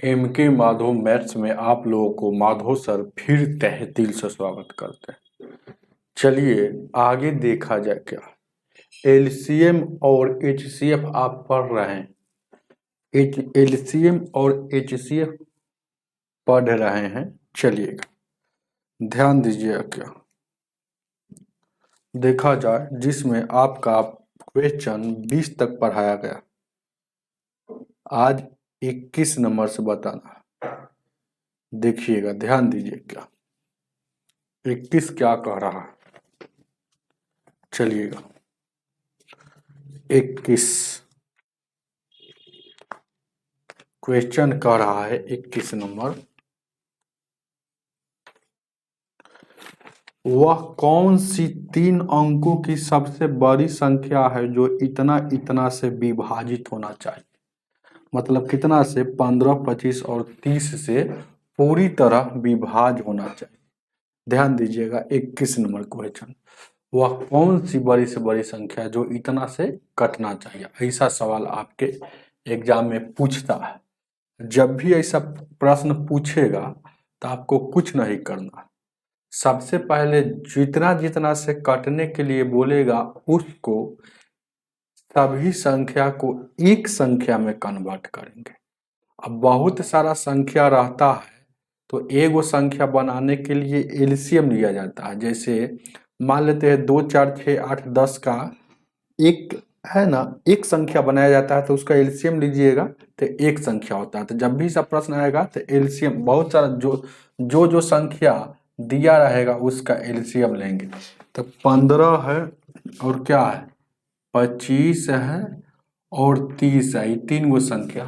M के Madhav maths में आप लोगों को माधव सर फिर तहे दिल से स्वागत करते हैं। चलिए आगे देखा जाए क्या एलसीएम और एचसीएफ आप पढ़ रहे हैं। एलसीएम और एचसीएफ पढ़ रहे हैं। चलिएगा ध्यान दीजिएगा क्या देखा जाए जिसमें आपका क्वेश्चन 20 तक पढ़ाया गया। आज 21 नंबर से बताना है। देखिएगा ध्यान दीजिए क्या 21 क्या कह रहा है। चलिएगा 21 क्वेश्चन कह रहा है 21 नंबर, वह कौन सी 3 अंकों की सबसे बड़ी संख्या है जो इतना इतना से विभाजित होना चाहिए। मतलब कितना से 15, 25 और 30 से पूरी तरह विभाज्य होना चाहिए। ध्यान दीजिएगा 21 नंबर क्वेश्चन, वह कौन सी बड़ी से बड़ी संख्या है जो इतना से कटना चाहिए। ऐसा सवाल आपके एग्जाम में पूछता है। जब भी ऐसा प्रश्न पूछेगा तो आपको कुछ नहीं करना, सबसे पहले जितना जितना से काटने के लिए बोलेगा उसको सभी संख्या को एक संख्या में कन्वर्ट करेंगे। अब बहुत सारा संख्या रहता है तो एगो संख्या बनाने के लिए एलसीएम लिया जाता है। जैसे मान लेते हैं 2, 4, 6, 8, 10 का एक है ना, एक संख्या बनाया जाता है तो उसका एलसीएम लीजिएगा तो एक संख्या होता है। तो जब भी सब प्रश्न आएगा तो एलसीएम बहुत सारा जो संख्या दिया रहेगा उसका एलसीएम लेंगे। तो 15 है और क्या है 25 है और 30 है, ये 3 गो संख्या।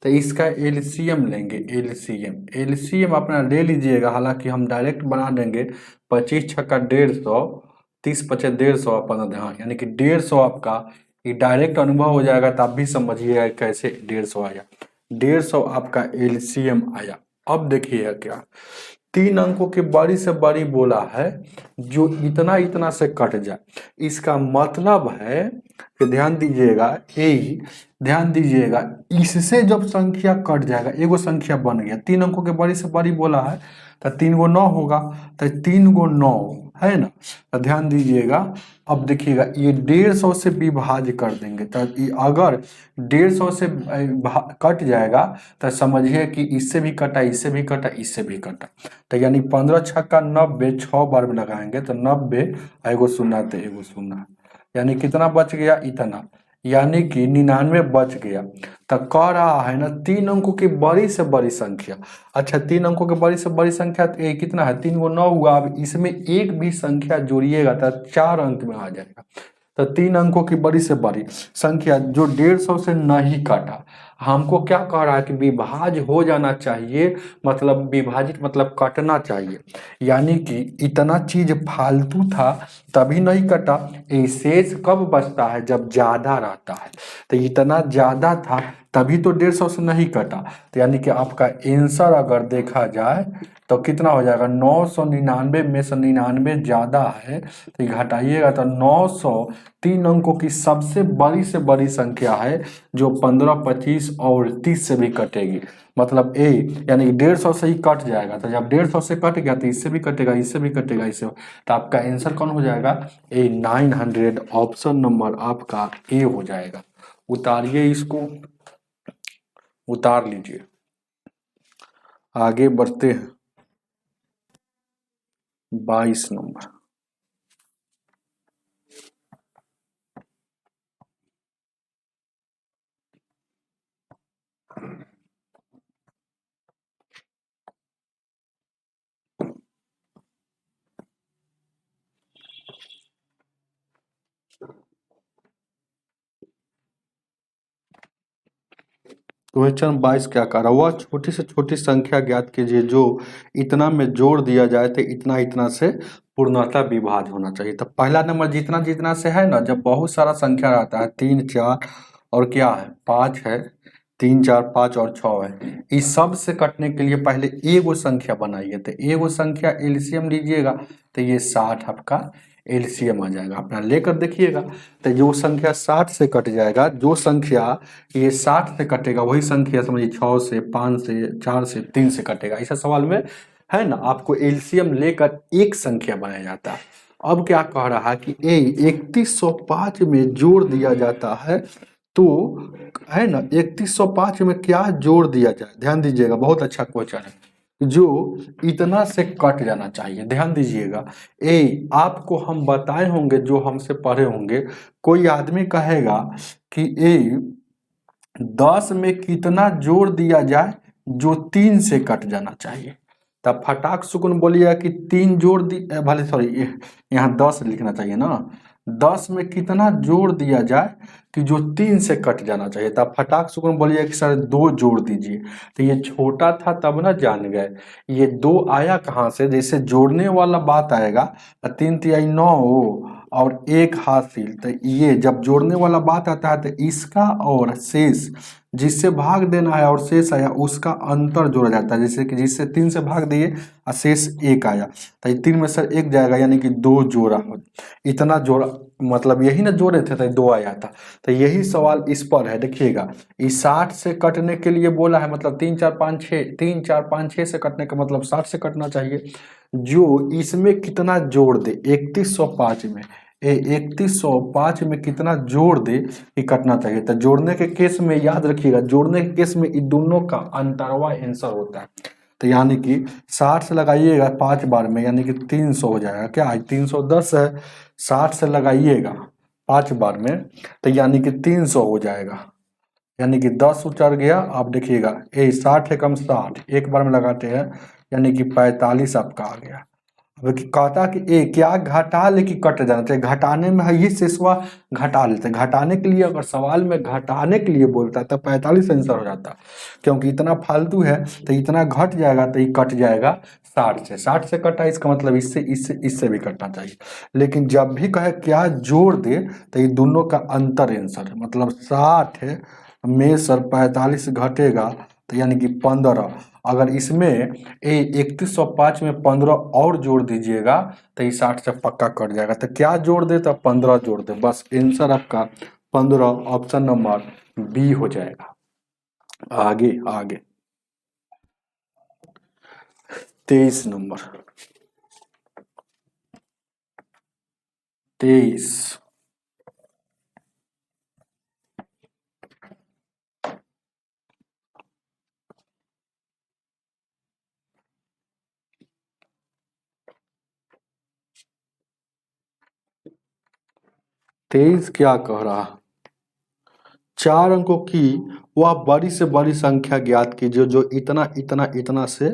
तो इसका एलसीएम लेंगे। एलसीएम अपना ले लीजिएगा, हालांकि हम डायरेक्ट बना देंगे 25 छक्का 150, 30 पचे 150 अपन हाँ, यानी कि 150 आपका ये डायरेक्ट अनुभव हो जाएगा। तो आप भी समझिएगा कैसे 150 आया। 150 आपका एलसीएम आया। अब देखिएगा क्या 3 अंकों की बड़ी से बड़ी बोला है जो इतना इतना से कट जाए। इसका मतलब है कि ध्यान दीजिएगा, ध्यान दीजिएगा, इससे जब संख्या कट जाएगा एगो संख्या बन गया। 3 अंकों के बड़ी से बड़ी बोला है तो 3 गो 9 होगा, तो 3 गो 9 है ना। तो ध्यान दीजिएगा, अब देखिएगा ये 150 से विभाज्य कर देंगे। तो अगर 150 से कट जाएगा तो समझिए कि इससे भी कटा, इससे भी कटा, इससे भी कटा। तो यानी 15 छक्का 90, 6 बार में लगाएंगे तो 90, एगो शून्य तो एगो शून्य, यानी कितना बच गया इतना, यानी कि 99 बच गया। तो कह रहा है ना 3 अंकों की बड़ी से बड़ी संख्या। अच्छा 3 अंकों की बड़ी से बड़ी संख्या तो ये कितना है 3 गो 9 हुआ। अब इसमें एक भी संख्या जोड़िएगा तो 4 अंक में आ जाएगा। तो 3 अंकों की बड़ी से बड़ी संख्या जो 150 से नहीं काटा, हमको क्या कह रहा है कि विभाज्य हो जाना चाहिए, मतलब विभाजित मतलब कटना चाहिए। यानी कि इतना चीज फालतू था तभी नहीं कटा। ये शेष कब बचता है जब ज्यादा रहता है। तो इतना ज्यादा था तभी तो 150 से नहीं कटा। तो यानी कि आपका आंसर अगर देखा जाए तो कितना हो जाएगा 999 में से 99 ज्यादा है तो घटाइएगा तो 900 3 अंकों की सबसे बड़ी संख्या है जो 15, 25 और 30 से भी कटेगी। मतलब ए यानी 150 से ही कट जाएगा। तो जब 150 से कट गया तो इससे भी कटेगा, इससे भी कटेगा, इससे। तो आपका आंसर कौन हो जाएगा ए 900। ऑप्शन नंबर आपका ए हो जाएगा। उतारिए इसको, उतार लीजिए। आगे बढ़ते हैं 22 नंबर। क्वेश्चन 22 क्या कर रहा है, वह छोटी से छोटी संख्या ज्ञात कीजिए जो इतना में जोड़ दिया जाए तो इतना इतना से पूर्णतः विभाज्य होना चाहिए। तो पहला नंबर जितना जितना से है ना, जब बहुत सारा संख्या रहता है 3, 4 और क्या है 5 है 3 4 5 और 6 है। इस सब से कटने के लिए पहले एगो संख्या बनाइए, तो एगो संख्या एलसीएम लीजिएगा तो ये 60 आपका एलसीएम आ जाएगा। अपना लेकर देखिएगा तो जो संख्या 60 से कट जाएगा, जो संख्या ये 60 से कटेगा वही संख्या समझिए 6 से 5 से 4 से 3 से कटेगा। ऐसा सवाल में है ना, आपको एलसीएम लेकर एक संख्या बनाया जाता है। अब क्या कह रहा है कि 3105 में जोड़ दिया जाता है, तो है ना 3105 में क्या जोड़ दिया जाए, ध्यान दीजिएगा, बहुत अच्छा क्वेश्चन है। जो इतना से कट जाना चाहिए, ध्यान दीजिएगा। आपको हम बताए होंगे, जो हमसे पढ़े होंगे, कोई आदमी कहेगा कि 10 में कितना जोड़ दिया जाए जो 3 से कट जाना चाहिए, तब फटाक सुकुन बोलिएगा कि 3 जोड़ दी, भले सॉरी यहाँ 10 लिखना चाहिए ना, 10 में कितना जोड़ दिया जाए कि जो 3 से कट जाना चाहिए, तब फटाक सुकुन बोलिएगा कि सर 2 जोड़ दीजिए। तो ये छोटा था तब ना जान गए, ये 2 आया कहाँ से, जैसे जोड़ने वाला बात आएगा 3 तिहाई 9 और 1 हासिल, तो ये जब जोड़ने वाला बात आता है तो इसका और शेष जिससे भाग देना है और शेष आया उसका अंतर जोड़ा जाता है। जैसे कि जिससे 3 से भाग दिए और शेष 1 आया, तो 3 में से 1 जाएगा, यानी कि 2 जोड़ा, इतना जोड़ा, मतलब यही ना जोड़े थे तो 2 आया था। तो यही सवाल इस पर है, देखिएगा इस 60 से कटने के लिए बोला है, मतलब 3 4 5 6, 3 4 5 6 से कटने का मतलब 60 से कटना चाहिए। जो इसमें कितना जोड़ दे 3105 में, 3105 में कितना जोड़ दे कि कटना चाहिए, तो जोड़ने के केस में याद रखिएगा, जोड़ने के केस में इन दोनों का अंतरवा आंसर होता है। तो यानी कि 60 से लगाइएगा 5 बार में, यानी कि 300 हो जाएगा, क्या है 310 है, 60 से लगाइएगा 5 बार में तो यानी कि 300 हो जाएगा, यानी कि 10 उतर गया। आप देखिएगा 60 है कम 60 एक बार में लगाते हैं, यानी कि 45 आपका आ गया। अब कहता कि क्या घटा ले कि कट जाना चाहिए, घटाने में है ये शेषवा घटा लेते हैं, घटाने के लिए अगर सवाल में घटाने के लिए बोलता है तो 45 आंसर हो जाता, क्योंकि इतना फालतू है तो इतना घट जाएगा तो ये कट जाएगा 60 से, 60 से कटा, इसका मतलब इससे इससे इससे भी कटना चाहिए। लेकिन जब भी कहे क्या जोड़ दे तो ये दोनों का अंतर आंसर है, मतलब 60 है में सर 45 घटेगा तो यानी कि 15, अगर इसमें 3105 में 15 और जोड़ दीजिएगा तो ये 60 से पक्का कट जाएगा। तो क्या जोड़ दे, तो 15 जोड़ दे, बस आंसर आपका 15 ऑप्शन नंबर बी हो जाएगा। आगे आगे 23 नंबर, 23 23 क्या कह रहा, 4 अंकों की वह बड़ी से बड़ी संख्या ज्ञात कीजिए जो इतना इतना इतना से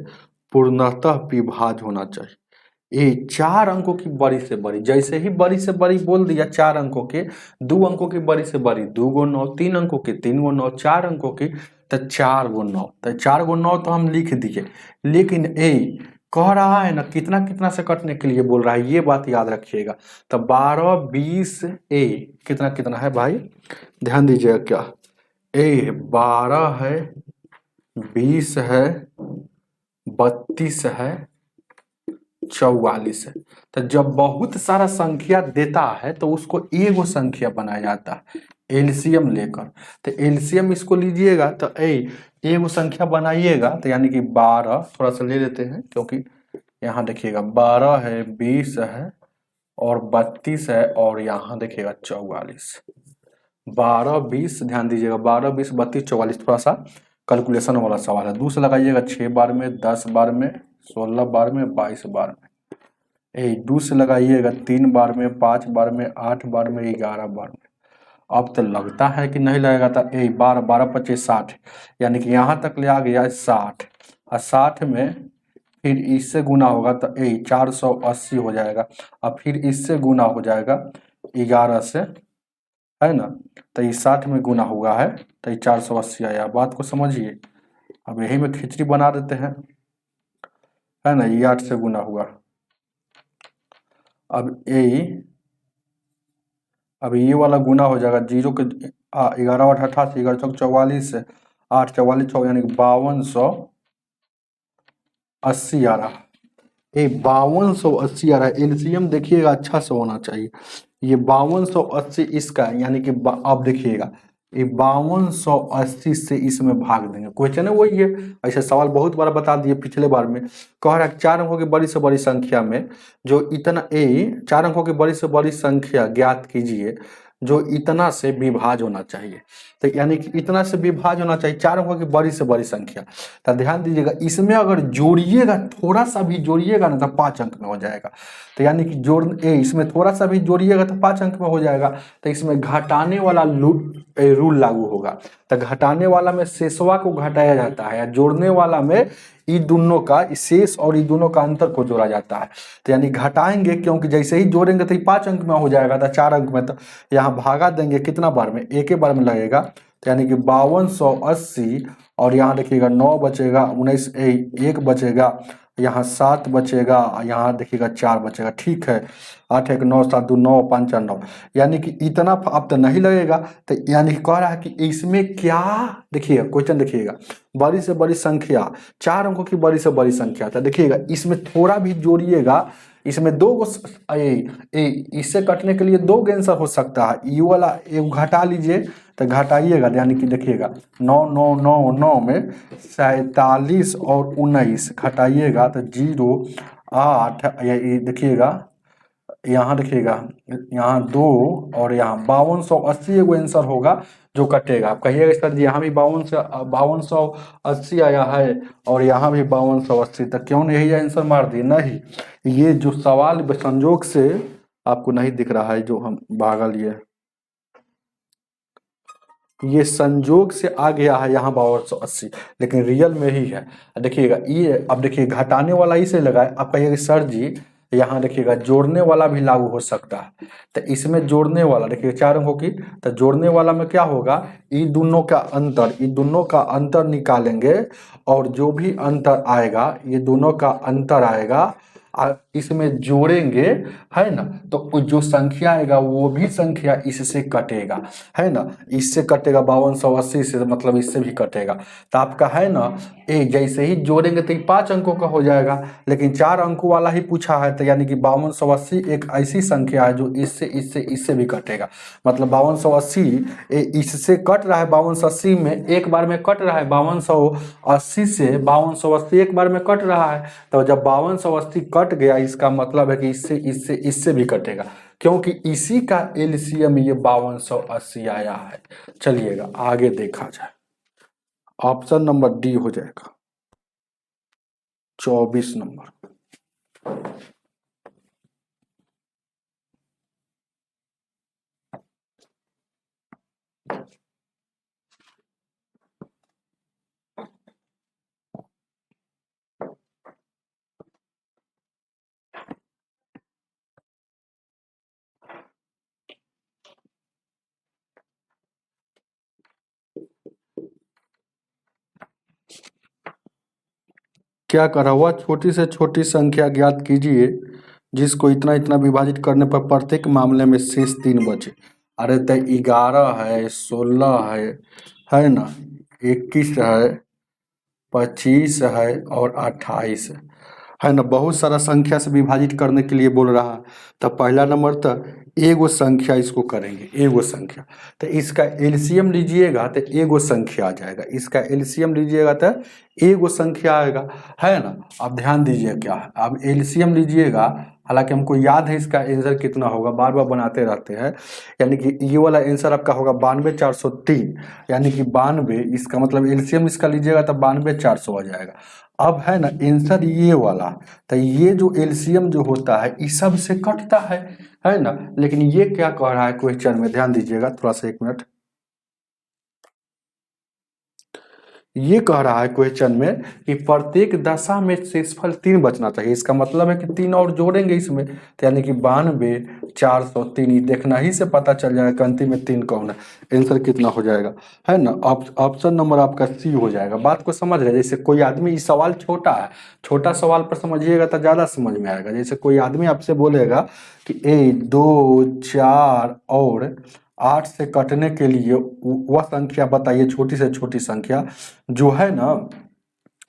पूर्णतः विभाज्य होना चाहिए। 4 अंकों की बड़ी से बड़ी, जैसे ही बड़ी से बड़ी बोल दिया 4 अंकों के, 2 अंकों की बड़ी से बड़ी 2 गो 9, 3 अंकों की 3 गो 9, 4 अंकों की तो 4 गो 9, तो 4 गो 9 तो हम लिख दिए। लेकिन कह रहा है ना कितना कितना से कटने के लिए बोल रहा है, ये बात याद रखिएगा। तो 12 20 कितना कितना है भाई, ध्यान दीजिएगा, क्या 12 है, 20 है, 32 है, 44 है। तो जब बहुत सारा संख्या देता है तो उसको एगो संख्या बनाया जाता है एलसीएम लेकर। तो एलसीएम इसको लीजिएगा तो एगो संख्या बनाइएगा, तो यानी कि 12 थोड़ा सा ले लेते हैं, क्योंकि यहाँ देखिएगा 12 है, 20 है और 32 है, और यहाँ देखिएगा 44, 12 20, ध्यान दीजिएगा 12 20 32 44, थोड़ा सा कैलकुलेशन वाला सवाल है। 2 से लगाइएगा 6 बार में, 10 बार में, 16 बार में, 22 बार में। 2 से लगाइएगा 3 बार में, 5 बार में, 8 बार में, 11 बार में। अब तो लगता है कि नहीं लगेगा, तो 12 12 25 60, यानी कि यहाँ तक ले आ गया 60, और 60 में फिर इससे गुना होगा तो 480 हो जाएगा, और फिर इससे गुना हो जाएगा 11 से, है ना, तो ये 60 में गुना हुआ है तो ये 480 आया। बात को समझिए, अब यही में खिचड़ी बना देते हैं, है ना, ये 8 से गुना हुआ। अब ये वाला गुना हो जाएगा, जीरो के 11 8 88, 11 चौक 44, 8 44 100 यानी 5280 आ रहा है। ये 5280 आ रहा है। एलसीएम देखिएगा अच्छा से होना चाहिए। ये 5280 इसका है, यानी कि अब देखिएगा ये 5280 से इसमें भाग देंगे। क्वेश्चन है वही है, ऐसे सवाल बहुत बार बता दिए पिछले बार में। कह रहा है 4 अंकों की बड़ी से बड़ी संख्या में जो इतना 4 अंकों की बड़ी से बड़ी संख्या ज्ञात कीजिए जो इतना से विभाज्य होना चाहिए। तो यानी कि इतना से विभाज्य होना चाहिए 4 अंकों की बड़ी से बड़ी संख्या। तो ध्यान दीजिएगा इसमें अगर जोड़िएगा, थोड़ा सा भी जोड़िएगा ना तो 5 अंक में हो जाएगा। तो यानी कि इसमें थोड़ा सा भी जोड़िएगा तो 5 अंक में हो जाएगा। तो इसमें घटाने वाला रूल लागू होगा। तो घटाने वाला में शेषवा को घटाया जाता है, या जोड़ने वाला में इन दोनों का शेष और इन दोनों का अंतर को जोड़ा जाता है। तो यानी घटाएंगे, क्योंकि जैसे ही जोड़ेंगे तो ये 5 अंक में हो जाएगा, तो 4 अंक में। तो यहाँ भागा देंगे कितना बार में, एक ही बार में लगेगा। तो यानी कि 5280 और यहाँ देखिएगा 9 बचेगा, 19 1 बचेगा, यहाँ 7 बचेगा, यहाँ देखिएगा 4 बचेगा। ठीक है, 8 1 9 7 2 9 5 4 9, यानी कि इतना अब तो नहीं लगेगा। तो यानी कि कह रहा है कि इसमें क्या, देखिएगा क्वेश्चन देखिएगा, बड़ी से बड़ी संख्या 4 अंकों की बड़ी से बड़ी संख्या। तो देखिएगा इसमें थोड़ा भी जोड़िएगा, इसमें दो इससे कटने के लिए 2 आंसर हो सकता है। ये वाला एक घटा लीजिए तो घटाइएगा, यानी कि देखिएगा 9 9 9 9 में 47 और 19 घटाइएगा तो 0 8, ये देखिएगा यहाँ देखिएगा यहाँ 2 और यहाँ 5280 एगो आंसर होगा जो कटेगा। आप कहिएगा सर जी यहाँ भी 5280 आया है और यहाँ भी 5280, तक क्यों नहीं यही आंसर मार दिए? नहीं, ये जो सवाल संजोग से आपको नहीं दिख रहा है जो हम भागा लिए, ये संजोग से आ गया है यहाँ 5280, लेकिन रियल में ही है। देखिएगा ये, अब देखिए घटाने वाला इसे लगाए, आप कहिएगा सर जी यहाँ देखिएगा जोड़ने वाला भी लागू हो सकता है। तो इसमें जोड़ने वाला देखिए 4 अंकों की, तो जोड़ने वाला में क्या होगा, इन दोनों का अंतर निकालेंगे और जो भी अंतर आएगा, ये दोनों का अंतर आएगा, इसमें जोड़ेंगे, है ना। तो जो संख्या आएगा वो भी संख्या इससे कटेगा, है ना। इससे कटेगा 5280 से, मतलब इससे भी कटेगा। तो आपका है ना, जैसे ही जोड़ेंगे तो 5 अंकों का हो जाएगा, लेकिन 4 अंकों वाला ही पूछा है। तो यानी कि 5280 एक ऐसी संख्या है जो इससे भी कटेगा। मतलब 5280 इससे कट रहा है, 5280 में एक बार में कट रहा है, 5280 से 5280 एक बार में कट रहा है। तो जब 5280 कट गया, इसका मतलब है कि इससे भी कटेगा, क्योंकि इसी का एलसीएम ये 5280 आया है। चलिएगा आगे देखा जाए, ऑप्शन नंबर डी हो जाएगा 24 नंबर। क्या करा हुआ, छोटी से छोटी संख्या ज्ञात कीजिए जिसको इतना इतना विभाजित करने पर प्रत्येक मामले में शेष 3 बचे। अरे तो 11 है, 16 है ना, 21 है, 25 है और 28 है ना। बहुत सारा संख्या से विभाजित करने के लिए बोल रहा है। तो पहला नंबर तो एगो संख्या इसको करेंगे, एगो संख्या। तो इसका एलसीएम लीजिएगा तो एगो संख्या आ जाएगा, इसका एलसीएम लीजिएगा तो एगो संख्या आएगा, है ना। अब ध्यान दीजिए क्या है, अब एलसीएम लीजिएगा, हालांकि हमको याद है इसका आंसर कितना होगा, बार बार बनाते रहते हैं। यानी कि ये वाला आंसर आपका होगा 92403, यानी कि 92, इसका मतलब एलसीएम इसका लीजिएगा तो 92400 आ जाएगा। अब है ना आंसर ये वाला, तो ये जो एलसीएम जो होता है इस सब से कटता है ना। लेकिन ये क्या कह रहा है क्वेश्चन में, ध्यान दीजिएगा थोड़ा सा, 1 मिनट। ये कह रहा है क्वेश्चन में कि प्रत्येक दशा में शेषफल 3 बचना चाहिए। इसका मतलब है कि 3 और जोड़ेंगे इसमें, तो यानी कि 92403, देखना ही से पता चल जाएगा अंतिम में 3 कौन है। आंसर कितना हो जाएगा, है ना। ऑप्शन नंबर आपका सी हो जाएगा। बात को समझ रहे, जैसे कोई आदमी, इस सवाल छोटा है, छोटा सवाल पर समझिएगा तो ज़्यादा समझ में आएगा। जैसे कोई आदमी आपसे बोलेगा कि 1 2 4 और 8 से कटने के लिए वह संख्या बताइए, छोटी से छोटी संख्या जो है ना,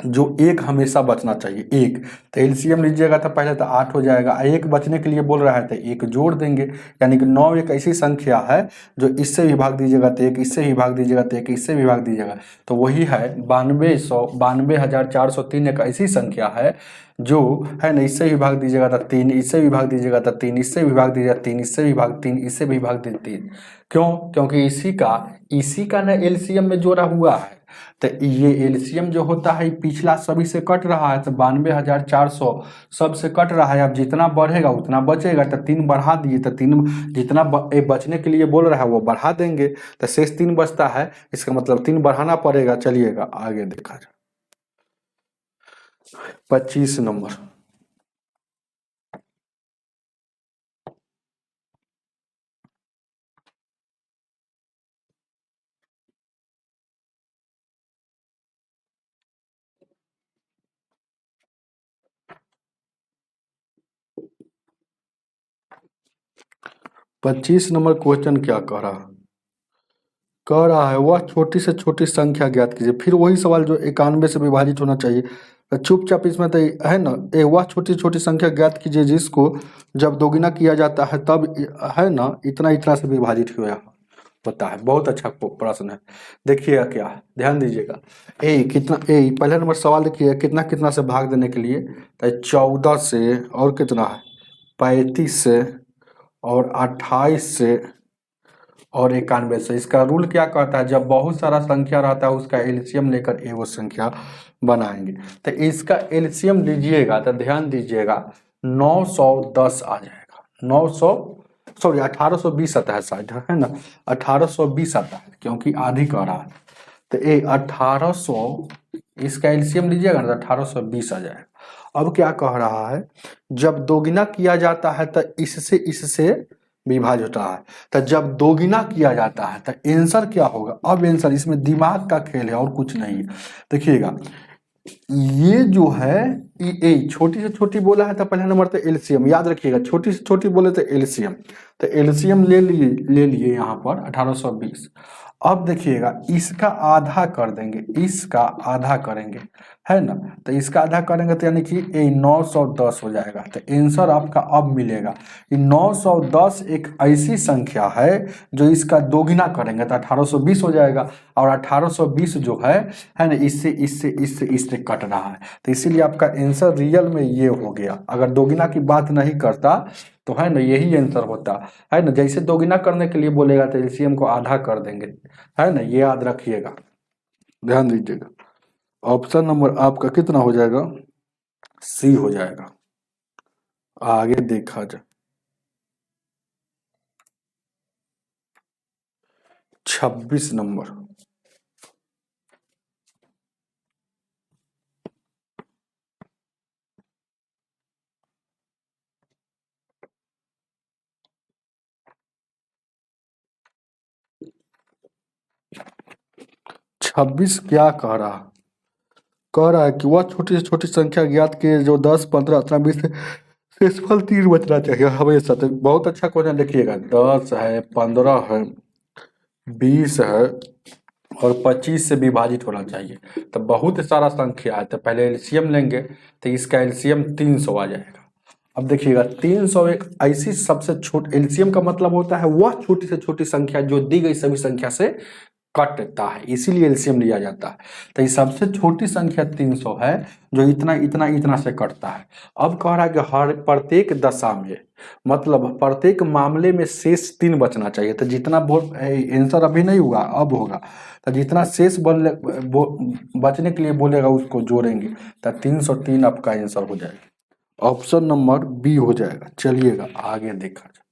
जो एक हमेशा बचना चाहिए, एक। तो एलसीएम लीजिएगा तो पहले तो 8 हो जाएगा, एक बचने के लिए बोल रहा है तो एक जोड़ देंगे, यानी कि 9 एक ऐसी संख्या है जो इससे भी भाग दीजिएगा तो एक, इससे भी भाग दीजिएगा तो एक, इससे भी भाग दीजिएगा तो वही है 92,403। एक ऐसी संख्या है जो है ना, इससे भी भाग दीजिएगा तो 3, इससे भी भाग दीजिएगा तो 3, इससे भी भाग दीजिएगा 3, इससे भी भाग 3, इससे भी भाग 3। क्यों? क्योंकि इसी का ना एलसीएम में जोड़ा हुआ है। तो ये एलसीएम जो होता है पिछला सभी से कट रहा है, तो 92,400 सब से कट रहा है। अब जितना बढ़ेगा उतना बचेगा, तो 3 बढ़ा दिए तो 3 जितना बचने के लिए बोल रहा है वो बढ़ा देंगे, तो शेष 3 बचता है, इसका मतलब 3 बढ़ाना पड़ेगा। चलिएगा आगे देखा जाए। 25 नंबर। 25 नंबर क्वेश्चन क्या कह रहा है वह छोटी से छोटी संख्या ज्ञात कीजिए। फिर वही सवाल जो 91 से विभाजित होना चाहिए। तो चुपचाप इसमें तो है ना, वह छोटी छोटी संख्या ज्ञात कीजिए जिसको जब दोगुना किया जाता है तब है ना इतना इतना से विभाजित हुआ होता है। बहुत अच्छा प्रश्न है। देखिएगा क्या, ध्यान दीजिएगा। कितना पहले नंबर सवाल देखिए, कितना कितना से भाग देने के लिए, तो 14 से और कितना है 35 से और 28 से और 91 से। इसका रूल क्या कहता है, जब बहुत सारा संख्या रहता है उसका एलसीएम लेकर एगो संख्या बनाएंगे। तो इसका एलसीएम लीजिएगा तो ध्यान दीजिएगा 910 आ जाएगा। 1820 आता है शायद, है ना, 1820 आता है क्योंकि आधी कह रहा है। तो 1800 इसका एलसीएम लीजिएगा ना तो 1820 आ जाएगा। अब क्या कह रहा है, जब दोगुना किया जाता है तो इससे विभाज्य होता है। तो जब दोगुना किया जाता है तो आंसर क्या होगा। अब आंसर इसमें दिमाग का खेल है और कुछ नहीं है। देखिएगा ये जो है छोटी से छोटी बोला है तो पहले नंबर तो एलसीएम याद रखिएगा, छोटी से छोटी बोले तो एलसीएम। तो एलसीएम ले लिए यहाँ पर 1820। अब देखिएगा इसका आधा कर देंगे, इसका आधा करेंगे, है ना। तो इसका आधा करेंगे तो यानी कि 910 हो जाएगा। तो आंसर आपका अब मिलेगा। 910 एक ऐसी संख्या है जो इसका दोगुना करेंगे तो 1820 हो जाएगा। और 1820 जो है ना, इससे कट रहा है। तो इसीलिए आपका आंसर रियल में ये हो गया। अगर दोगुना की बात नहीं करता तो है ना यही आंसर होता है ना। जैसे दोगुना करने के लिए बोलेगा तो एलसीएम को आधा कर देंगे, है ना, ये याद रखिएगा, ध्यान दीजिएगा। ऑप्शन नंबर आपका कितना हो जाएगा, सी हो जाएगा। आगे देखा जाए। 26 नंबर। छब्बीस क्या कह रहा है कि वह छोटी से छोटी संख्या ज्ञात की जो 10, 15, 18, 20 शेषफल 3 बचना चाहिए हमेशा। तो बहुत अच्छा क्वेश्चन। देखिएगा 10 है, 15 है, 20 है और 25 से विभाजित होना चाहिए। तो बहुत सारा संख्या है तो पहले एलसीएम लेंगे तो इसका एलसीएम 300 आ जाएगा। अब देखिएगा 300 एक ऐसी सबसे छोटी, एलसीएम का मतलब होता है वह छोटी से छोटी संख्या जो दी गई सभी संख्या से कटता है, इसीलिए एलसीएम लिया जाता है। तो ये सबसे छोटी संख्या 300 है जो इतना इतना इतना से कटता है। अब कह रहा है कि हर प्रत्येक दशा में, मतलब प्रत्येक मामले में शेष 3 बचना चाहिए। तो जितना आंसर अभी नहीं हुआ अब होगा, तो जितना शेष बचने के लिए बोलेगा उसको जोड़ेंगे तो 303 आपका आंसर हो जाएगा। ऑप्शन नंबर बी हो जाएगा। चलिएगा आगे देखा जाए।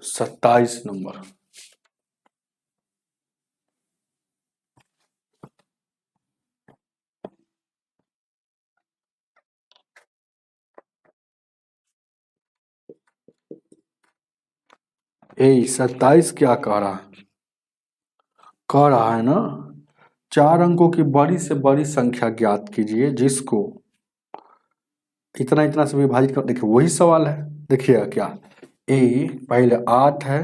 27 नंबर। ए 27 क्या कह रहा है ना, 4 अंकों की बड़ी से बड़ी संख्या ज्ञात कीजिए जिसको इतना इतना से विभाजित कर। देखिए वही सवाल है। देखिएगा क्या, ए पहले 8 है,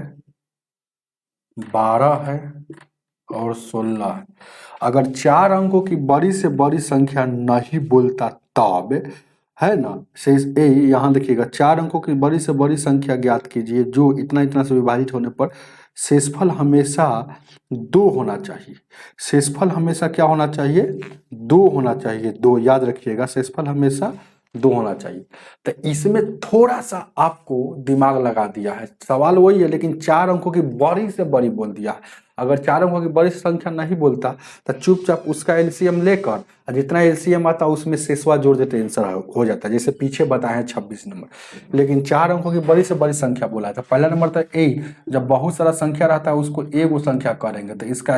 12 है और 16 है। अगर 4 अंकों की बड़ी से बड़ी संख्या नहीं बोलता तब, है ना, शेष ए, यहाँ देखिएगा 4 अंकों की बड़ी से बड़ी संख्या ज्ञात कीजिए जो इतना इतना से विभाजित होने पर शेषफल हमेशा 2 होना चाहिए। शेषफल हमेशा क्या होना चाहिए? 2 होना चाहिए। 2 याद रखिएगा, शेषफल हमेशा 2 होना चाहिए। तो इसमें थोड़ा सा आपको दिमाग लगा दिया है, सवाल वही है लेकिन 4 अंकों की बड़ी से बड़ी बोल दिया है। अगर 4 अंकों की बड़ी संख्या नहीं बोलता तो चुपचाप उसका एलसीएम लेकर और जितना एलसीएम आता उसमें शेषवा जोड़ देते, आंसर हो जाता है, जैसे पीछे बताए हैं 26 नंबर। लेकिन 4 अंकों की बड़ी से बड़ी संख्या बोला था। पहला नंबर था ए, जब बहुत सारा संख्या रहता है उसको एगो संख्या करेंगे तो इसका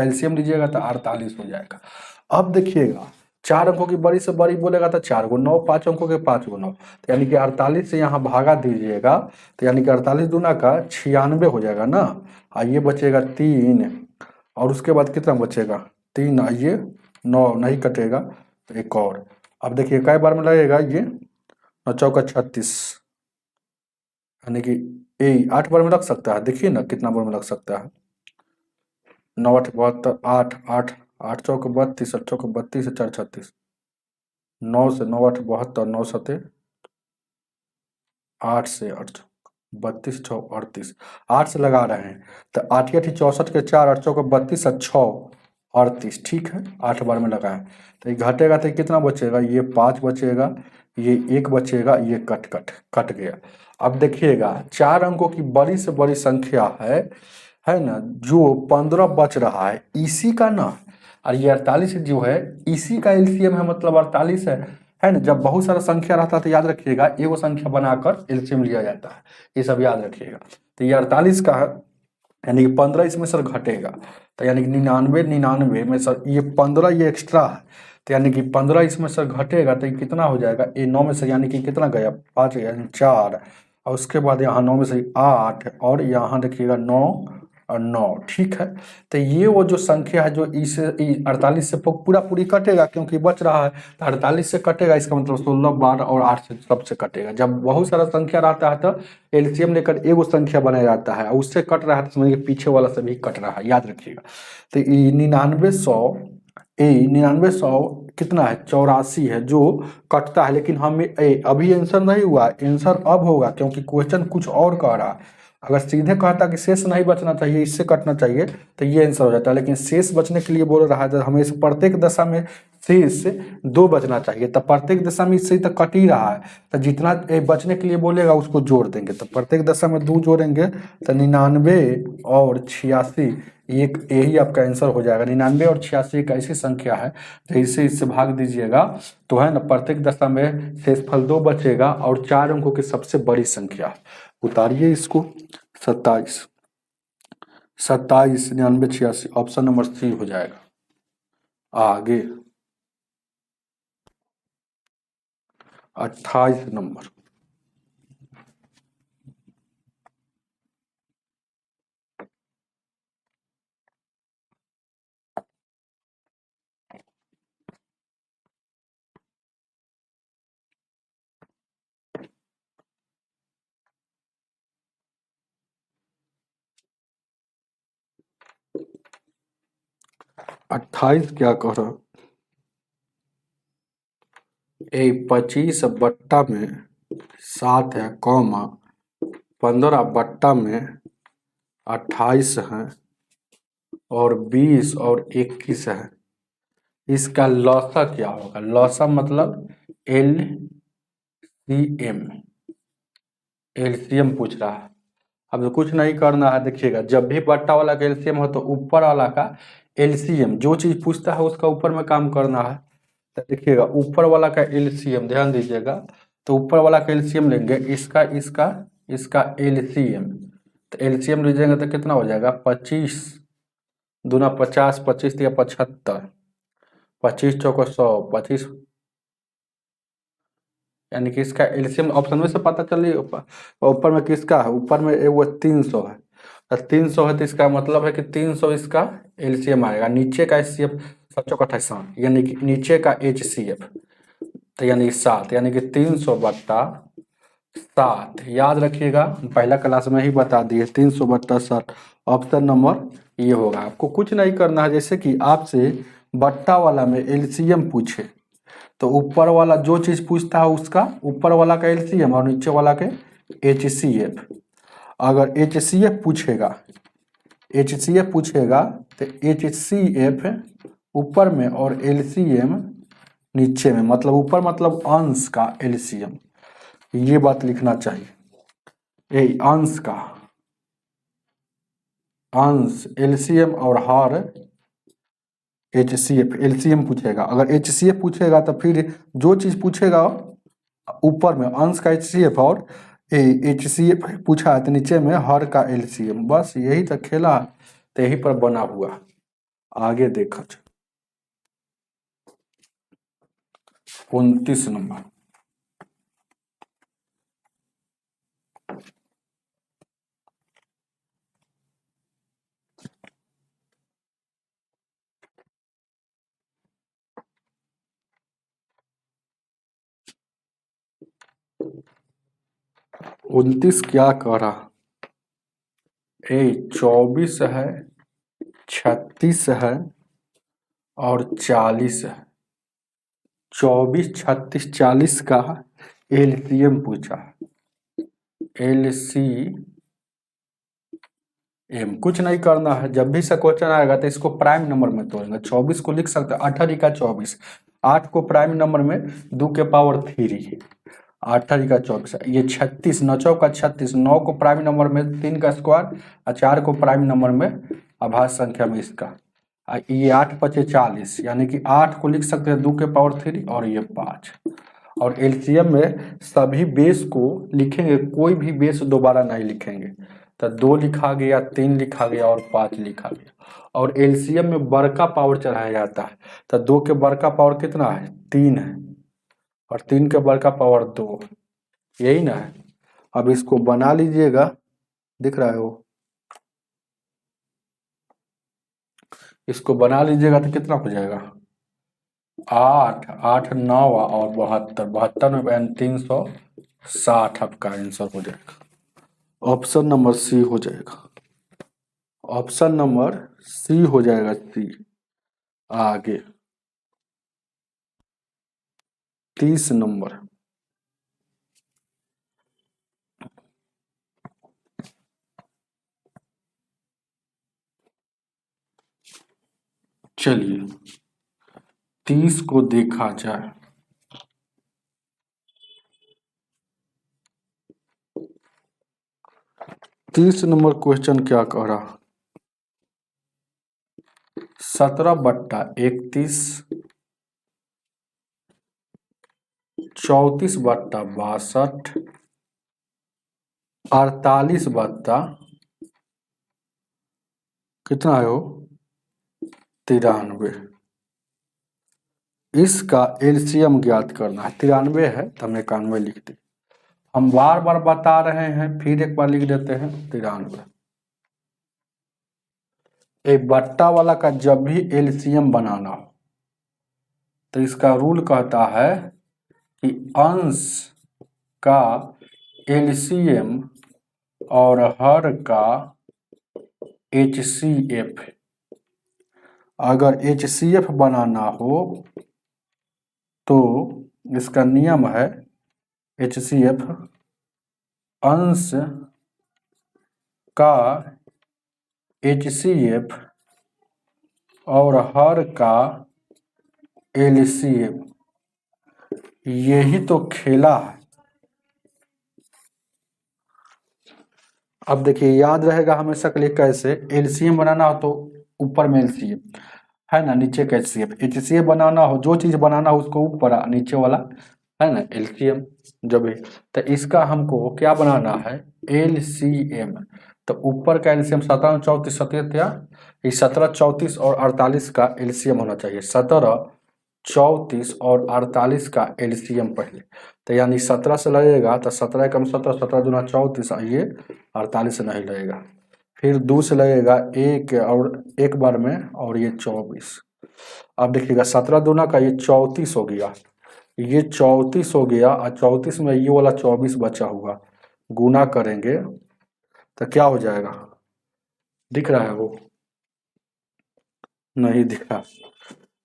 एलसीएम लीजिएगा तो 48 हो जाएगा। अब देखिएगा 4 अंकों की बड़ी से बड़ी बोलेगा तो 4 को 9, 5 अंकों के 5 को 9, तो यानी कि 48 से यहाँ भागा दीजिएगा तो यानी कि 48 दूना का 96 हो जाएगा ना। ये बचेगा 3 और उसके बाद कितना बचेगा 3, ये 9 नहीं कटेगा तो एक और। अब देखिए कई बार में लगेगा ये 9 चौका 36, यानी कि 8 बार में लग सकता है। देखिए ना कितना बार में लग सकता है, 9 8 72, 8 8 8 चौक 32, 8 चौक 32, 4 36, 9 से 9 8 72, 9 सते 8 से 8 32 6 38, 8 से लगा रहे हैं तो 8 8 64 के 4, 8 चौक 32 और 6 38, ठीक है 8 बार में लगा है। तो ये घटेगा तो कितना बचेगा, ये 5 बचेगा, ये 1 बचेगा, ये कट गया। अब देखिएगा 4 अंकों की बड़ी से बड़ी संख्या है ना, जो 15 बच रहा है इसी का ना, और ये 48 जो है इसी का एलसीएम है, मतलब 48 है ना। जब बहुत सारा संख्या रहता है तो याद रखिएगा एगो संख्या बनाकर एलसीएम लिया जाता है, ये सब याद रखिएगा। तो ये 48 का है, यानी कि 15 इसमें सर घटेगा, तो यानी कि 99 में सर ये 15 ये एक्स्ट्रा है, तो यानी कि 15 इसमें सर घटेगा तो ये कितना हो जाएगा, ये 9 में से यानी कि कितना गया 5 यानी 4, और उसके बाद यहाँ 9 में से 8 और यहाँ देखिएगा 9 और 9, ठीक है। तो ये वो जो संख्या है जो इस 48 से पूरा पूरी कटेगा क्योंकि बच रहा है, तो 48 से कटेगा, इसका मतलब 16 12 और 8 से सबसे कटेगा। जब बहुत सारा संख्या रहता है तो एलसीएम लेकर एगो संख्या बनाया जाता है, उससे कट रहा है तो समझिए पीछे वाला से भी कट रहा है, याद रखिएगा। तो 9900 कितना है 84 है जो कटता है, लेकिन हमें अभी आंसर नहीं हुआ, आंसर अब होगा क्योंकि क्वेश्चन कुछ और कह रहा है। अगर सीधे कहता कि शेष नहीं बचना चाहिए, इससे कटना चाहिए, तो ये आंसर हो जाता है, लेकिन शेष बचने के लिए बोल रहा है हमें प्रत्येक दशा में शेष 2 बचना चाहिए, तो प्रत्येक दशा में इससे तो कट ही रहा है, तो जितना बचने के लिए बोलेगा उसको जोड़ देंगे, तो प्रत्येक दशा में 2 जोड़ेंगे तो 99 और 86, एक यही आपका आंसर हो जाएगा। 99 और 86 एक ऐसी संख्या है जैसे इससे भाग दीजिएगा तो है ना प्रत्येक दशा में शेषफल 2 बचेगा और 4 अंकों की सबसे बड़ी संख्या। उतारिए इसको, 27 27 99 86, ऑप्शन नंबर सी हो जाएगा। आगे 28 नंबर, अट्ठाईस क्या कह रहा, 25 बट्टा में 7 है कॉमा 15 बट्टा में 28 है और 20 और 21 है। इसका लौसा क्या होगा, लौसा मतलब एलसीएम पूछ रहा है। अब तो कुछ नहीं करना है, देखिएगा जब भी बट्टा वाला का एलसीएम हो तो ऊपर वाला का एलसीएम, जो चीज पूछता है उसका ऊपर में काम करना है। तो देखिएगा ऊपर वाला का एलसीएम ध्यान दीजिएगा, तो ऊपर वाला का एलसीएम लेंगे, इसका इसका इसका एलसीएम, तो एलसीएम लीजिएगा तो कितना हो जाएगा 25 दूना 50, 25 या 75, 25 चौको 100, 25, यानी कि इसका एलसीएम ऑप्शन में से पता चलिए ऊपर में किसका है, ऊपर में वो 300 है, तो 300 है तो इसका मतलब है कि 300 इसका एलसीएम आएगा। नीचे का एचसीएफ 7 यानी कि नीचे का एचसीएफ तो यानी 7, यानी कि 300 बट्टा 7 याद रखिएगा, पहला क्लास में ही बता दिए 300/7। ऑप्शन नंबर ये होगा। आपको कुछ नहीं करना है, जैसे कि आपसे बट्टा वाला में एलसीएम पूछे तो ऊपर वाला जो चीज पूछता है उसका ऊपर वाला का एलसीएम और नीचे वाला के एचसीएफ। अगर एचसीएफ पूछेगा तो एचसीएफ ऊपर में और एलसीएम नीचे में, मतलब ऊपर मतलब अंश का एलसीएम, ये बात लिखना चाहिए। अंश का अंश एलसीएम और हर एचसीएफ। एलसीएम पूछेगा, अगर एचसीएफ पूछेगा तो फिर जो चीज पूछेगा ऊपर में अंश का एचसीएफ और एचसीएफ पूछा है तो नीचे में हर का एलसीएम। बस यही तो खेला है, तो यही पर बना हुआ। आगे देखो 29 नंबर। उनतीस क्या कह रहा? 24 है, 36 है और 40 है। 24, 36, 40 का एलसीएम पूछा। एलसीएम कुछ नहीं करना है, जब भी से क्वेश्चन आएगा तो इसको प्राइम नंबर में तोड़ेंगे। 24 को लिख सकते हैं 8 का 24, 8 को प्राइम नंबर में 2 के पावर 3, 8 का 24। ये 36, 9 का 36, 9 को प्राइम नंबर में 3 का स्क्वायर और 4 को प्राइम नंबर में अभाज्य संख्या में इसका। ये 8 पचे 40, यानी कि 8 को लिख सकते हैं 2 के पावर 3 और ये 5। और एलसीएम में सभी बेस को लिखेंगे, कोई भी बेस दोबारा नहीं लिखेंगे। तो 2 लिखा गया, 3 लिखा गया और 5 लिखा गया। और एलसीएम में बड़का पावर चढ़ाया जाता है, तो 2 के बड़का पावर कितना है? 3 है और 3 के बड़का पावर 2, यही ना है। अब इसको बना लीजिएगा, दिख रहा है वो, इसको बना लीजिएगा तो कितना हो जाएगा? 8, 8, 9 और 72, 72 में 360 आपका आंसर हो जाएगा। ऑप्शन नंबर सी हो जाएगा। ऑप्शन नंबर सी हो जाएगा, सी। आगे 30 नंबर। चलिए 30 को देखा जाए। तीस नंबर क्वेश्चन क्या कह रहा? 17/31, 34/62, 48 कितना है वो? 93। इसका एलसीएम ज्ञात करना है। 93 है तो हमने 91 लिख दी। हम बार बार बता रहे हैं, फिर एक बार लिख देते हैं 93। एक बट्टा वाला का जब भी एलसीएम बनाना हो तो इसका रूल कहता है कि अंश का एलसीएम और हर का एचसीएफ। अगर एचसीएफ बनाना हो तो इसका नियम है एचसीएफ अंश का एचसीएफ और हर का एलसीएम। यही तो खेला है। अब देखिए याद रहेगा हमेशा के लिए कैसे एलसीएम बनाना हो तो ऊपर में एलसीएम है ना, नीचे का एचसीएफ। एचसीएफ बनाना हो, जो चीज बनाना हो उसको ऊपर, नीचे वाला है ना एलसीएम। जब तो इसका हमको क्या बनाना है? एलसीएम। तो ऊपर का एलसीएम 17, 34, 17, ये 17, 34 और 48 का एलसीएम होना चाहिए। 17, 34 और 48 का एलसीएम पहले, तो यानी 17 से लगेगा तो 17 कम 17, 17 दूना 34, ये 48 से नहीं लगेगा। फिर 2 से लगेगा एक और एक बार में और ये 24। अब देखिएगा 17 दूना का ये 34 हो गया, ये 34 हो गया और 34 में ये वाला 24 बचा हुआ, गुना करेंगे तो क्या हो जाएगा? दिख रहा है वो? नहीं दिखा।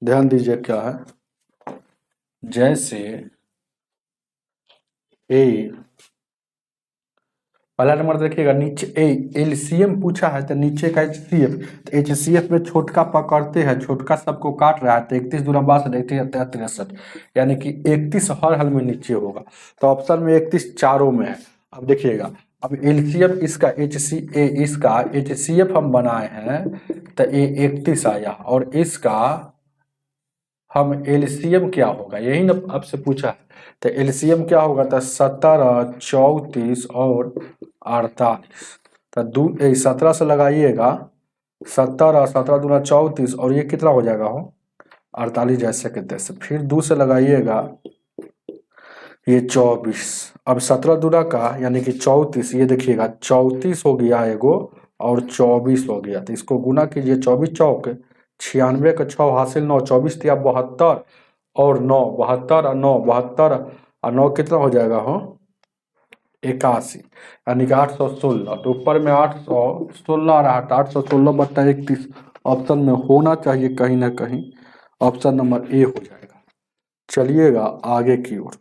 ध्यान दीजिए क्या है, जैसे ए, पहला नंबर देखिएगा नीचे ए एलसीएम पूछा है तो नीचे का एचसीएफ, तो एचसीएफ में छोटका पकड़ते हैं, छोटका सबको काट रहा है तो 31 दूना 62 63, यानी कि 31 हर हाल में नीचे होगा। तो ऑप्शन में 31 चारों में है। अब देखिएगा, अब एलसीएम इसका इसका एचसीएफ हम बनाए हैं तो ये 31 आया, और इसका हम एलसीएम क्या होगा यही ना आपसे पूछा है, तो एलसीएम क्या होगा? तो 17 34 और 48, तो 17 से लगाइएगा, 17 17 दूना 34 और ये कितना हो जाएगा हो 48 जैसे के तैसे, फिर 2 से लगाइएगा ये 24, अब 17 दूना का यानी कि 34, ये देखिएगा 34 हो गया एगो और 24 हो गया, तो इसको गुना कीजिए, 24 चौक 96 का 6 हासिल 9, 24 दिया 72 और 9 72 और 9 72 और 9 कितना हो जाएगा हो 81, यानी कि 816, तो ऊपर में 816 आ रहा है, 816/31 ऑप्शन में होना चाहिए कहीं ना कहीं, ऑप्शन नंबर ए हो जाएगा। चलिएगा आगे की ओर,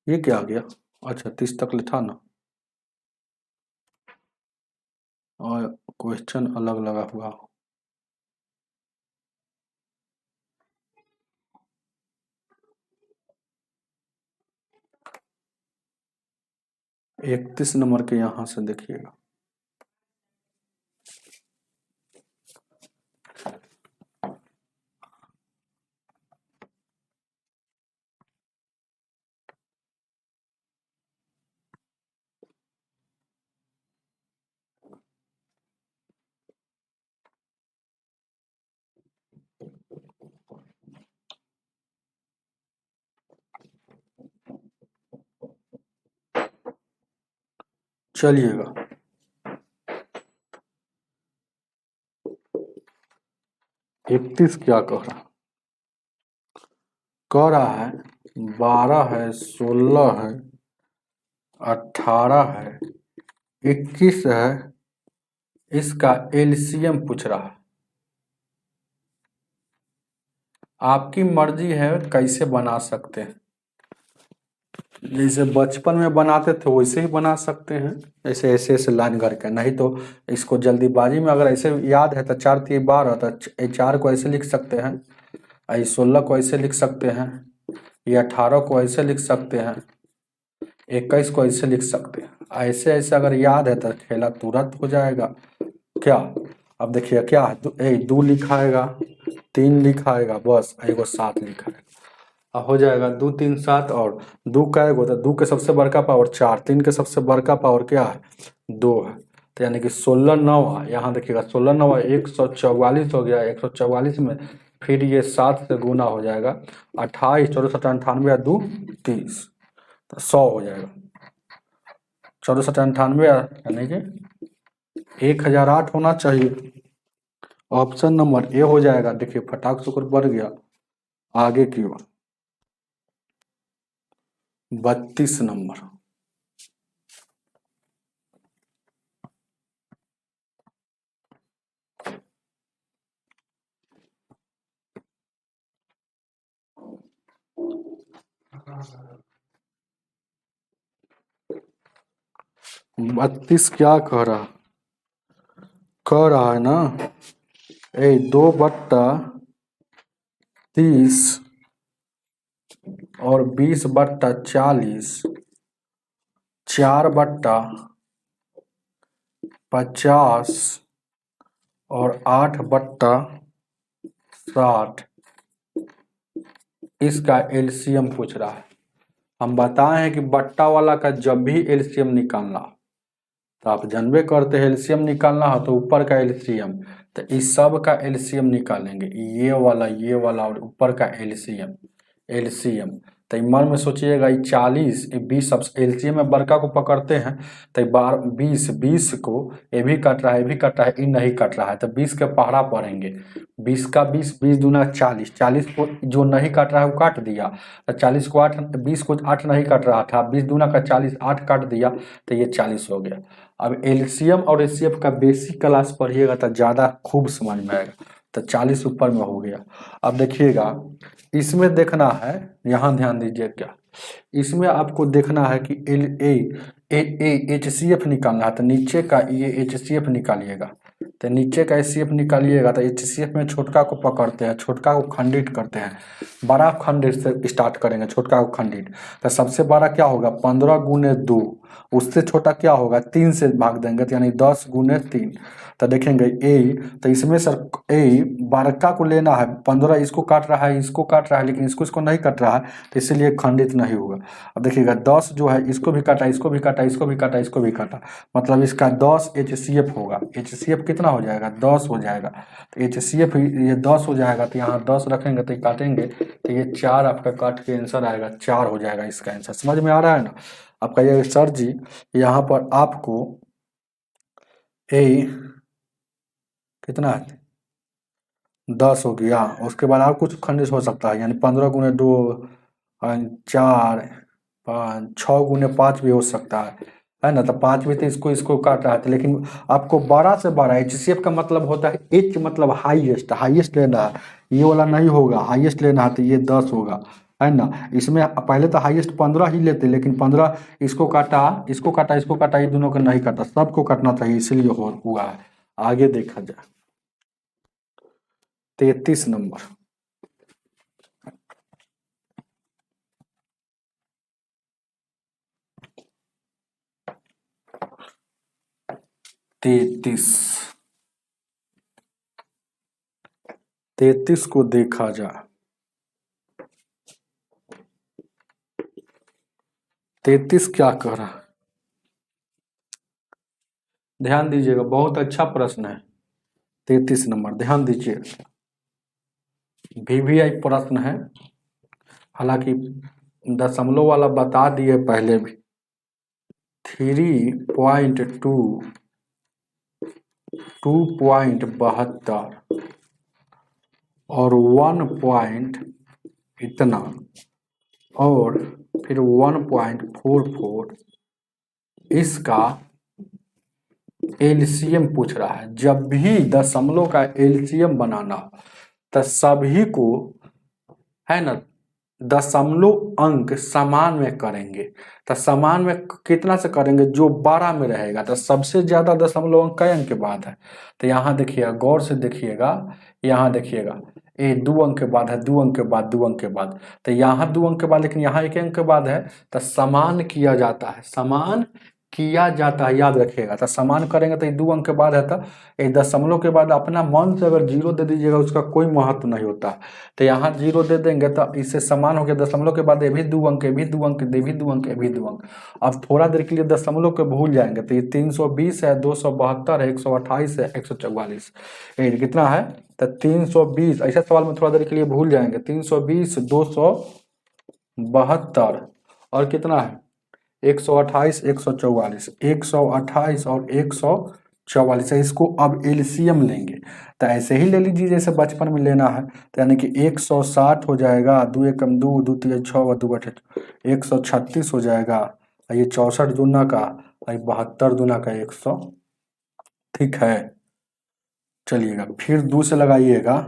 ये क्या आ गया? अच्छा 30 तक लिखा ना, और क्वेश्चन अलग लगा हुआ। इकतीस नंबर के यहाँ से देखिएगा, चलिएगा 31 क्या कह रहा है 12 है 16 है 18 है 21 है, इसका एलसीएम पूछ रहा है। आपकी मर्जी है कैसे बना सकते हैं, जैसे बचपन में बनाते थे वैसे ही बना सकते हैं, ऐसे ऐसे ऐसे लाइन करके, नहीं तो इसको जल्दीबाजी में अगर ऐसे याद है तो 4 3 12, तो 4 को ऐसे लिख सकते हैं, ये 16 को ऐसे लिख सकते हैं, ये 18 को ऐसे लिख सकते हैं, 21 को ऐसे लिख सकते हैं, ऐसे ऐसे अगर याद है तो खेला तुरंत हो जाएगा क्या। अब देखिए क्या है, 2 लिखाएगा 3 लिखाएगा बस, एगो 7 लिखाएगा, हो जाएगा 2 3 7, और 2 का एगो तो 2 के सबसे बड़का पावर 4, 3 के सबसे बड़का पावर क्या है 2 है, तो यानी कि 16 9, यहाँ देखिएगा 16 9 144 हो गया, 144 में फिर ये 7 से गुना हो जाएगा, 28 14 17 98 2 30, तो 100 हो जाएगा, 14 17 98 यानी कि 1008 होना चाहिए, ऑप्शन नंबर ए हो जाएगा। देखिए फटाक से ऊपर बढ़ गया, आगे की ओर 32 नंबर, बत्तीस क्या कह रहा है ना, 2/30 और 20/40, 4/50 और 8/60, इसका एलसीएम पूछ रहा है। हम बताए हैं कि बट्टा वाला का जब भी एलसीएम निकालना हो तो आप जानबे करते हैं, एलसीएम निकालना हो तो ऊपर का एलसीएम, तो इस सब का एलसीएम निकालेंगे, ये वाला और ऊपर का एलसीएम, तो तो मन में सोचिएगा ये 40 ये 20 सब एलसीएम में बड़का को पकड़ते हैं तो 20 को ये भी कट रहा है ये भी कट रहा है ये नहीं कट रहा है तो 20 के पहाड़ा पड़ेंगे 20 का 20 दूना 40 को जो नहीं कट रहा है वो काट दिया तो 40 को 8 20 को 8 नहीं कट रहा था 20 दूना का 40 8 काट दिया तो ये 40 हो गया। अब एलसीएम और एचसीएफ का बेसिक क्लास पढ़िएगा तो ज़्यादा खूब समझ में आएगा। तो 40 ऊपर में हो गया। अब देखिएगा इसमें देखना है, यहाँ ध्यान दीजिए क्या इसमें आपको देखना है कि L A H C F निकालना है तो नीचे का ये एच सी एफ निकालिएगा तो नीचे का एच सी एफ निकालिएगा तो एच सी एफ में छोटका को पकड़ते हैं छोटका को खंडित करते हैं बड़ा खंडित से स्टार्ट करेंगे छोटका को खंडित तो सबसे बड़ा क्या होगा 15 गुने 2 उससे छोटा क्या होगा 3 से भाग देंगे तो यानी 10 गुने 3 तो देखेंगे ए तो इसमें सर ए बड़का को लेना है 15 इसको काट रहा है इसको काट रहा है लेकिन इसको नहीं काट रहा है तो इसीलिए खंडित नहीं होगा। अब देखिएगा 10 जो है इसको भी काटा इसको भी काटा इसको भी काटा इसको भी काटा मतलब इसका 10 HCF होगा। HCF कितना हो जाएगा 10 हो जाएगा तो HCF ये 10 हो जाएगा तो यहाँ 10 रखेंगे तो काटेंगे तो ये 4 आपका काट के आंसर आएगा 4 हो जाएगा इसका आंसर। समझ में आ रहा है ना आपका ये सर जी यहाँ पर आपको ए कितना है 10 हो गया उसके बाद और कुछ खंडित हो सकता है यानी 15 गुने 2 4 5 6 गुने 5 भी हो सकता है ना तो 5 भी तो इसको इसको काट रहा था लेकिन आपको बड़ा से बड़ा HCF का मतलब होता है एच मतलब हाईएस्ट लेना है ये वाला नहीं होगा हाईएस्ट लेना है तो ये 10 होगा है ना। इसमें पहले तो हाईएस्ट 15 ही लेते लेकिन 15 इसको काटा इसको काटा इसको काटा ये दोनों को नहीं काटा सबको काटना चाहिए इसलिए हुआ है। आगे देखा जाए 33 नंबर 33 को देखा जाए 33 क्या कह रहा है ध्यान दीजिएगा बहुत अच्छा प्रश्न है 33 नंबर ध्यान दीजिए VVI प्रश्न है हालांकि दशमलव वाला बता दिए पहले भी 3.2 2.72 और 1 पॉइंट इतना और फिर 1.44 इसका एलसीएम पूछ रहा है। जब भी दशमलव का एलसीएम बनाना तो सभी को है ना दशमलव अंक समान में करेंगे तो समान में कितना से करेंगे जो 12 में रहेगा तो सबसे ज्यादा दशमलव अंक कई अंक के बाद है तो यहाँ देखिएगा गौर से देखिएगा यहाँ देखिएगा ये 2 अंक के बाद है 2 अंक के बाद 2 अंक के बाद तो यहाँ 2 अंक के बाद लेकिन यहाँ 1 अंक के बाद है तो समान किया जाता है समान किया जाता है याद रखिएगा तो समान करेंगे तो ये 2 अंक के बाद है तो एक दशमलव के बाद अपना मन से अगर 0 दे दीजिएगा उसका कोई महत्व नहीं होता तो यहाँ 0 दे देंगे तो इससे समान हो गया दशमलव के बाद ये भी 2 अंक ये भी 2 अंक ये भी 2 अंक ये भी 2 अंक। अब थोड़ा देर के लिए दशमलव को भूल जाएंगे तो ये 320 है 272 है 128 है 144 ये कितना है तो 320 ऐसा सवाल में थोड़ा देर के लिए भूल जाएंगे 320 272 और कितना है 128 144 128 और 144 है इसको अब एलसीएम लेंगे तो ऐसे ही ले लीजिए जैसे बचपन में लेना है तो यानी कि 160 हो जाएगा 2 एकम 2 2 3 6 2 8 136 हो जाएगा ये 64 दूना का 72 दूना का 100 ठीक है। चलिएगा फिर 2 से लगाइएगा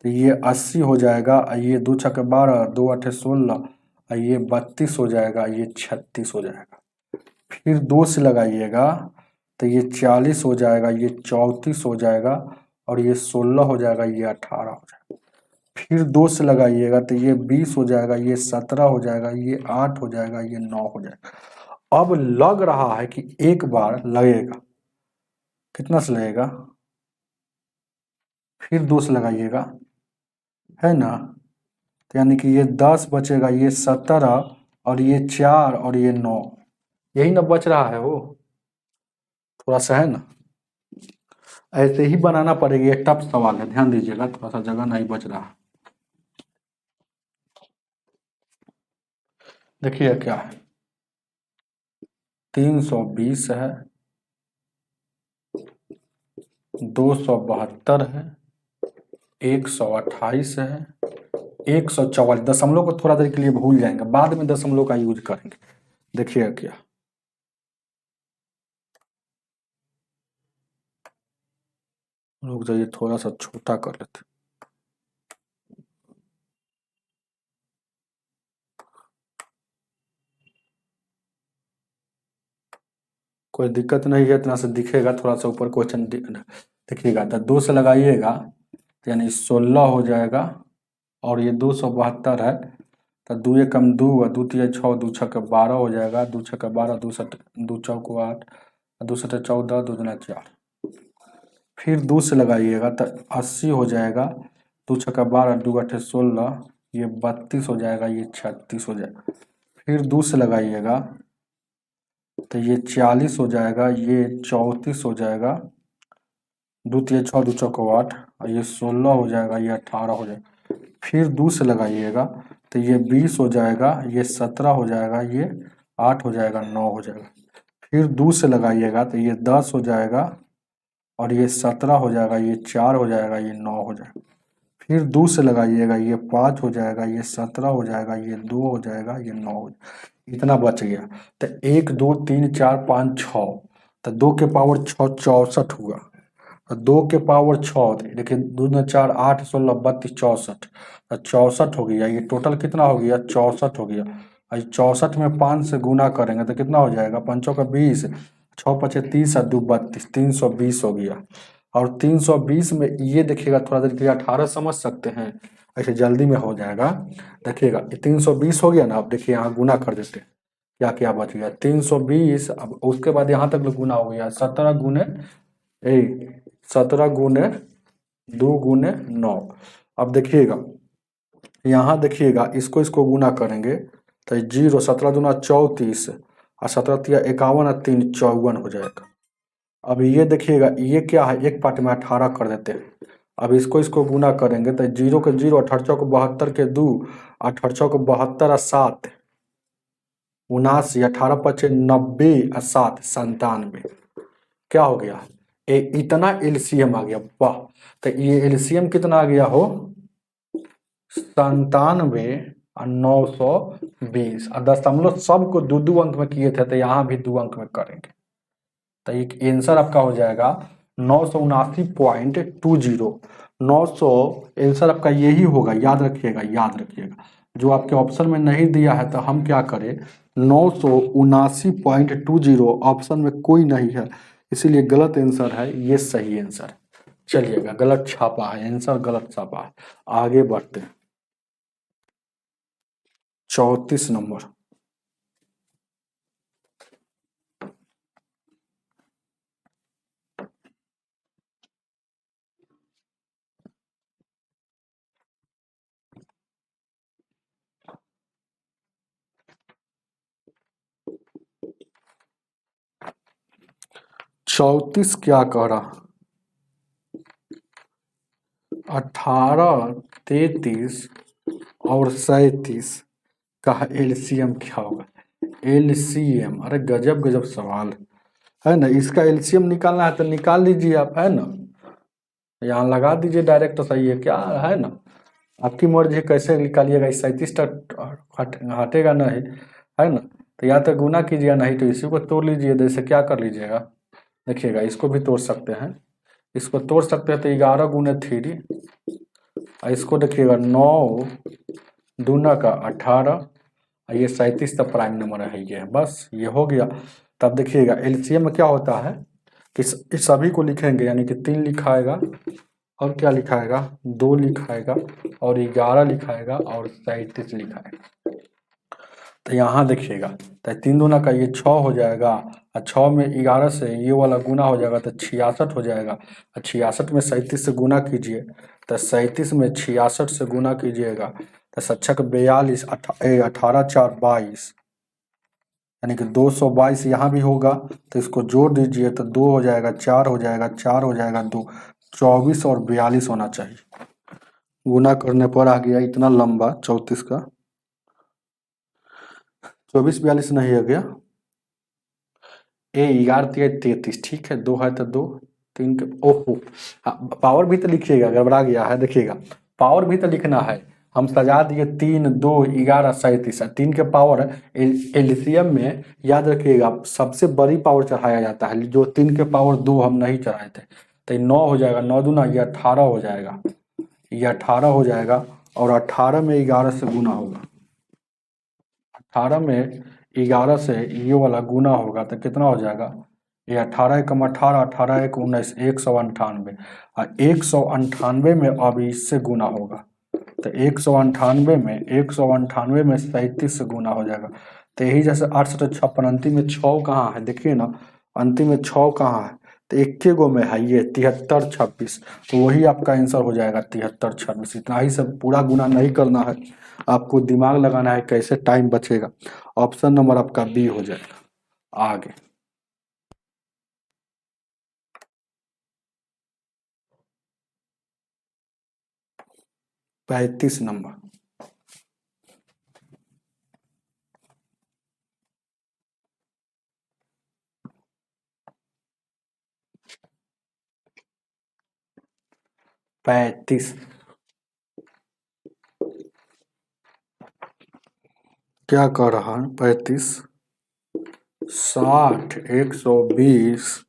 तो ये 80 हो जाएगा ये 2 छक्के 12 2 8 16 ये 32 हो जाएगा ये 36 हो जाएगा। फिर 2 से लगाइएगा तो ये 40 हो जाएगा ये 34 हो जाएगा और ये 16 हो जाएगा ये 18 हो जाएगा। फिर 2 से लगाइएगा तो ये 20 हो जाएगा ये 17 हो जाएगा ये 8 हो जाएगा ये 9 हो जाएगा। अब लग रहा है कि एक बार लगेगा कितना से लगेगा फिर 2 से लगाइएगा है ना तो यानी कि ये 10 बचेगा ये 17 और ये 4 और ये 9 यही ना बच रहा है वो थोड़ा सा है ना ऐसे ही बनाना पड़ेगा। ये टफ सवाल है ध्यान दीजिएगा थोड़ा सा जगह नहीं बच रहा। देखिए क्या है, 320 है, 272 है, 128 है, 144। दशमलव को थोड़ा देर के लिए भूल जाएंगे, बाद में दशमलव का यूज करेंगे। देखिए क्या, रुक जाइए थोड़ा सा छोटा कर लेते। कोई दिक्कत नहीं है, इतना से दिखेगा, थोड़ा सा ऊपर क्वेश्चन देखिएगा। तो 2 से लगाइएगा तो यानी 16 हो जाएगा, और ये 272 है, तो 2 एकम 2, 2 तिया 6, 2 छक्के 12 हो जाएगा, 2 छक्के 12, 2 चौको 8, 2 सटे 14, 2 दूना 4। फिर 2 से लगाइएगा तो 80 हो जाएगा, 2 छक्का 12, 2 अठे 16, ये 32 हो जाएगा, ये 36 हो जाएगा। फिर 2 से लगाइएगा तो ये 40 हो जाएगा, ये 34 हो जाएगा, 2 तिया 6, 2 चौको 8, और ये 16 हो जाएगा, ये 18 हो जाएगा। फिर 2 से लगाइएगा तो ये 20 हो जाएगा, ये 17 हो जाएगा, ये 8 हो जाएगा, 9 हो जाएगा। फिर 2 से लगाइएगा तो ये 10 हो जाएगा, और ये 17 हो जाएगा, ये 4 हो जाएगा, ये 9 हो जाएगा। फिर 2 से लगाइएगा, ये 5 हो जाएगा, ये 17 हो जाएगा, ये 2 हो जाएगा, ये 9 हो जाएगा। इतना बच गया। तो 1 2 3 4 5 6, तो 2 के पावर 6 64 हुआ, और 2 के पावर 6, देखिए 2 ने 4 8 16 32 64, तो 64 हो गया। ये टोटल कितना हो गया, 64 हो गया। और 64 में 5 से गुना करेंगे तो कितना हो जाएगा, 5 का 20, 6 पचे 30 और 2 32, 320 हो गया। और 320 में ये देखिएगा, थोड़ा देर के लिए 18 समझ सकते हैं, ऐसे जल्दी में हो जाएगा। देखिएगा 320 हो गया ना, अब देखिए यहाँ गुना कर देते हैं, क्या क्या बच गया, 320। अब उसके बाद यहाँ तक गुना हो गया, 17 गुने 17 गुने 2 गुने 9। अब देखिएगा यहाँ, देखिएगा इसको इसको गुना करेंगे तो 0, 17 दूना 34, और 17 तिया 51 और 3 54 हो जाएगा। अब ये देखिएगा, ये क्या है, एक पार्ट में 18 कर देते हैं। अब इसको इसको गुना करेंगे तो 0 के 0, 18 को 72 के 2, 18 को 72 और 7 79, 18 पचे 90 और 7 97। क्या हो गया, इतना एलसीएम आ गया, वाह। तो ये एलसीएम कितना आ गया हो, 97 और 920। और दशमलव सबको 2 अंक में किए थे, तो यहाँ भी 2 अंक में करेंगे, तो एक आंसर आपका हो जाएगा 979.20। 900 आंसर आपका यही होगा, याद रखिएगा, याद रखिएगा। जो आपके ऑप्शन में नहीं दिया है तो हम क्या करें, 979.20 ऑप्शन में कोई नहीं है, इसीलिए गलत आंसर है, ये सही आंसर है। चलिएगा, गलत छापा है, आंसर गलत छापा है। आगे बढ़ते हैं, 34 नंबर। चौतीस क्या कह रहा, 18 33 और 37 का एलसीएम क्या होगा। एलसीएम, अरे गजब गजब सवाल है ना। इसका एलसीएम निकालना है तो निकाल लीजिए आप, है ना, यहाँ लगा दीजिए डायरेक्ट, तो सही है, क्या है ना, आपकी मर्जी है कैसे निकालिएगा। 37 तक हटेगा नहीं, है ना, तो या तो गुना कीजिए, नहीं तो इसी को तोड़ लीजिए। जैसे क्या कर लीजिएगा, देखिएगा इसको भी तोड़ सकते हैं, इसको तोड़ सकते हैं तो 11 गुने 3, और इसको देखिएगा 9 दूना का 18, और ये 37 तो प्राइम नंबर है, ये बस ये हो गया। तब देखिएगा एलसीएम में क्या होता है कि इस सभी को लिखेंगे, यानी कि 3 लिखाएगा, और क्या लिखाएगा, 2 लिखाएगा, और 11 लिखाएगा, और 37 लिखाएगा। तो यहाँ देखिएगा, तो 3 दूना का ये 6 हो जाएगा, और 6 में 11 से ये वाला गुना हो जाएगा तो 66 हो जाएगा, और 66 में 37 से गुना कीजिए, तो 37 में 66 से गुना कीजिएगा तो 42, 18 4 22, यानी कि 222 यहाँ भी होगा, तो इसको जोड़ दीजिए तो 2 हो जाएगा, 4 हो जाएगा, 4 हो जाएगा, 2 24 और 42 होना चाहिए। गुना करने पर आ गया इतना लंबा 34 का। 24 42 नहीं हो गया, ए 11 33, ठीक है, 2 है तो 2, 3 के ओहो, हाँ, पावर भी तो लिखिएगा, गड़बड़ा गया है, देखिएगा पावर भी तो लिखना है। हम सजा दिए 3 2 11 37, 3 के पावर एलसीएम में याद रखिएगा सबसे बड़ी पावर चढ़ाया जाता है, जो 3 के पावर 2 हम नहीं चढ़ाए थे, तो 9 हो जाएगा, 9 दूना ये 18 हो जाएगा, ये 18 हो जाएगा, और 18 में 11 से गुना होगा, 18 में 11 से ये वाला गुना होगा तो कितना हो जाएगा, ये 18 एकम 18, 18 एक 19, 198, और 198 में अब इससे गुना होगा, तो 198 में 37 से गुना हो जाएगा, तो यही जैसे 856, अंतिम में 6 कहाँ है, देखिए ना अंतिम में 6 कहाँ है, तो इक्के गो में है ये 73 26, तो वही आपका आंसर हो जाएगा 73 26। इतना ही सब, पूरा गुना नहीं करना है, आपको दिमाग लगाना है कैसे टाइम बचेगा। ऑप्शन नंबर आपका बी हो जाएगा। आगे 35 नंबर, पैंतीस क्या कर रहा है, 35 60 120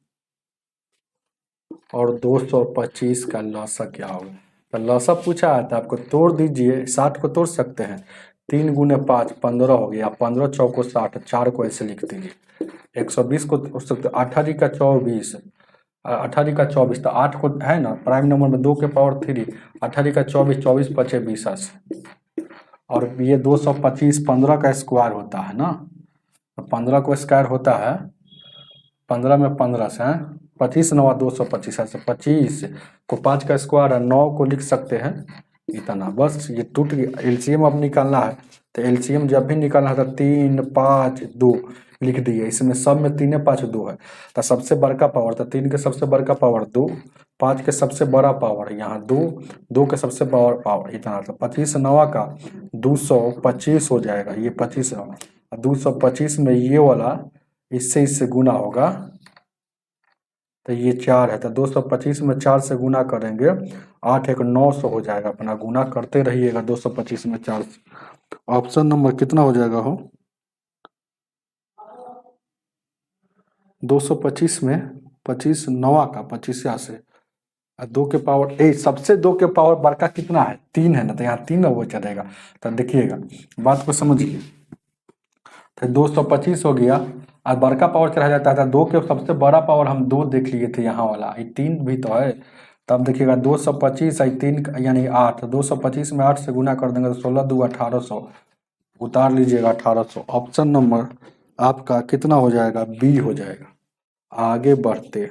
और 225 का लसा क्या होगा, तो लसा पूछा है तो आपको तोड़ दीजिए, 60 को तोड़ सकते हैं, 3 गुने 5 15 हो गया, 15 चौको 60, 4 को ऐसे लिख दीजिए, 120 को तोड़ सकते, 18 का 24, 18 का 24, तो 8 को है ना प्राइम नंबर में 2 के पावर 3, 18 का 24, 24 पचे 20, और ये 225 15 का स्क्वायर होता है ना, तो 15 को स्क्वायर होता है, 15 में 15 से 25 9 225 है, 25 को 5 का स्क्वायर है, 9 को लिख सकते हैं इतना, बस ये टूट गया। एलसीएम अब निकालना है, तो एलसीएम जब भी निकालना है तो 3 5 2 लिख दिए, इसमें सब में 3 5 2 है, तो सबसे बड़का पावर, तो 3 के सबसे बड़का पावर 2, 5 के सबसे बड़ा पावर यहाँ 2, 2 के सबसे बड़ा पावर इतना, तो 25 9 का 225 हो जाएगा, ये 25 9, 225 में ये वाला इससे गुना होगा, तो ये 4 है, तो 225 में 4 से गुना करेंगे, 8 1 900 हो जाएगा, अपना गुना करते रहिएगा 225 में 4 से। ऑप्शन नंबर कितना हो जाएगा हो, 225 में 25 9 का 25 से 2 के पावर सबसे 2 के पावर बड़का कितना है, 3 है ना, तो यहाँ 3 वो चलेगा, तो देखिएगा बात को समझिए, तो 225 हो गया, और बड़का पावर चढ़ा जाता है, 2 के सबसे बड़ा पावर हम 2 देख लिए थे यहाँ वाला, ये 3 भी तो है, तब देखिएगा 225 है 3 यानी 8, 225 में 8 से गुना कर देंगे तो 16 2 1800, उतार लीजिएगा 1800। ऑप्शन नंबर आपका कितना हो जाएगा, बी हो जाएगा। आगे बढ़ते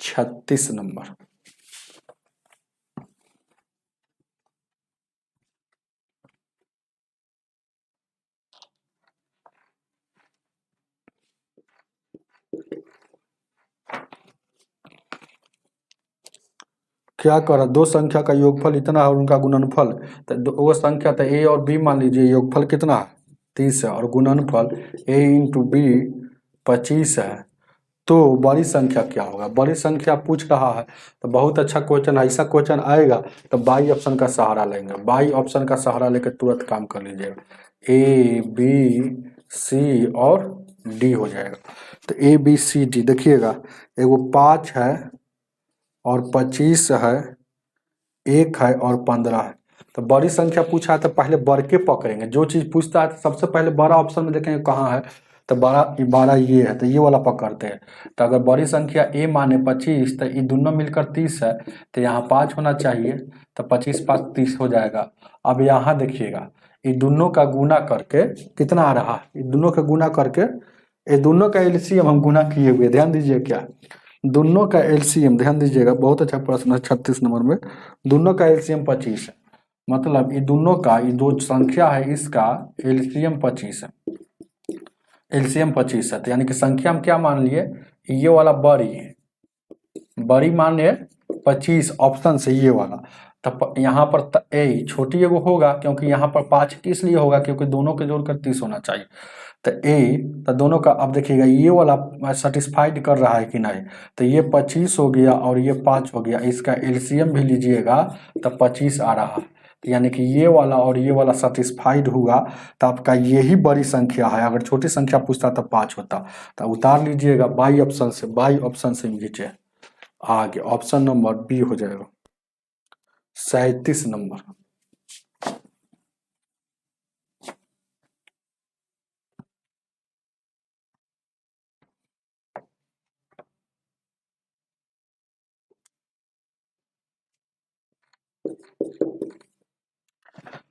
36 नंबर, क्या करा, दो संख्या का योगफल इतना है और उनका गुणनफल, तो वो संख्या तो ए और बी मान लीजिए, योगफल कितना है 30 है, और गुणनफल ए इंटू बी 25 है, तो बड़ी संख्या क्या होगा, बड़ी संख्या पूछ रहा है, तो बहुत अच्छा क्वेश्चन, ऐसा क्वेश्चन आएगा तो बाई ऑप्शन का सहारा लेंगे, बाई ऑप्शन का सहारा लेकर तुरंत काम कर लीजिएगा, ए बी सी और डी हो जाएगा, तो ए बी सी डी देखिएगा, एगो 5 है और 25 है, 1 है और 15 है, तो बड़ी संख्या पूछा है तो पहले बड़ के पकड़ेंगे, जो चीज़ पूछता है तो सबसे पहले बड़ा ऑप्शन में देखेंगे कहाँ है, तो बड़ा ये है, तो ये वाला पकड़ते हैं, तो अगर बड़ी संख्या ए माने 25, तो ये दोनों मिलकर 30 है, तो यहाँ 5 होना चाहिए, तो 25 5 30 हो जाएगा। अब यहाँ देखिएगा ये दोनों का गुना करके कितना आ रहा है, ये दोनों का गुना करके, ये दोनों का एलसीएम हम गुना किए हुए, ध्यान दीजिए क्या, दोनों का एलसीएम ध्यान दीजिएगा, बहुत अच्छा प्रश्न है 36 नंबर में, दोनों का एलसीएम 25 है, मतलब ये दोनों का, ये दो संख्या है इसका एलसीएम 25 है, एलसीएम 25 है, तो यानी कि संख्या हम क्या मान लिए, ये वाला बड़ी मान लिए 25 ऑप्शन से ये वाला, तो यहाँ पर ए छोटी एगो होगा, क्योंकि यहाँ पर 5 किस लिए होगा, क्योंकि दोनों के जोड़कर 30 होना चाहिए। तो ए, तो दोनों का अब देखिएगा ये वाला सेटिस्फाइड कर रहा है कि नहीं, तो ये 25 हो गया और ये 5 हो गया, इसका एलसीएम भी लीजिएगा तो 25 आ रहा है। यानी कि ये वाला और ये वाला सेटिस्फाइड हुआ, तो आपका यही बड़ी संख्या है। अगर छोटी संख्या पूछता तो 5 होता। तो उतार लीजिएगा बाई ऑप्शन से, बाई ऑप्शन से नीचे आगे ऑप्शन नंबर बी हो जाएगा 37 नंबर।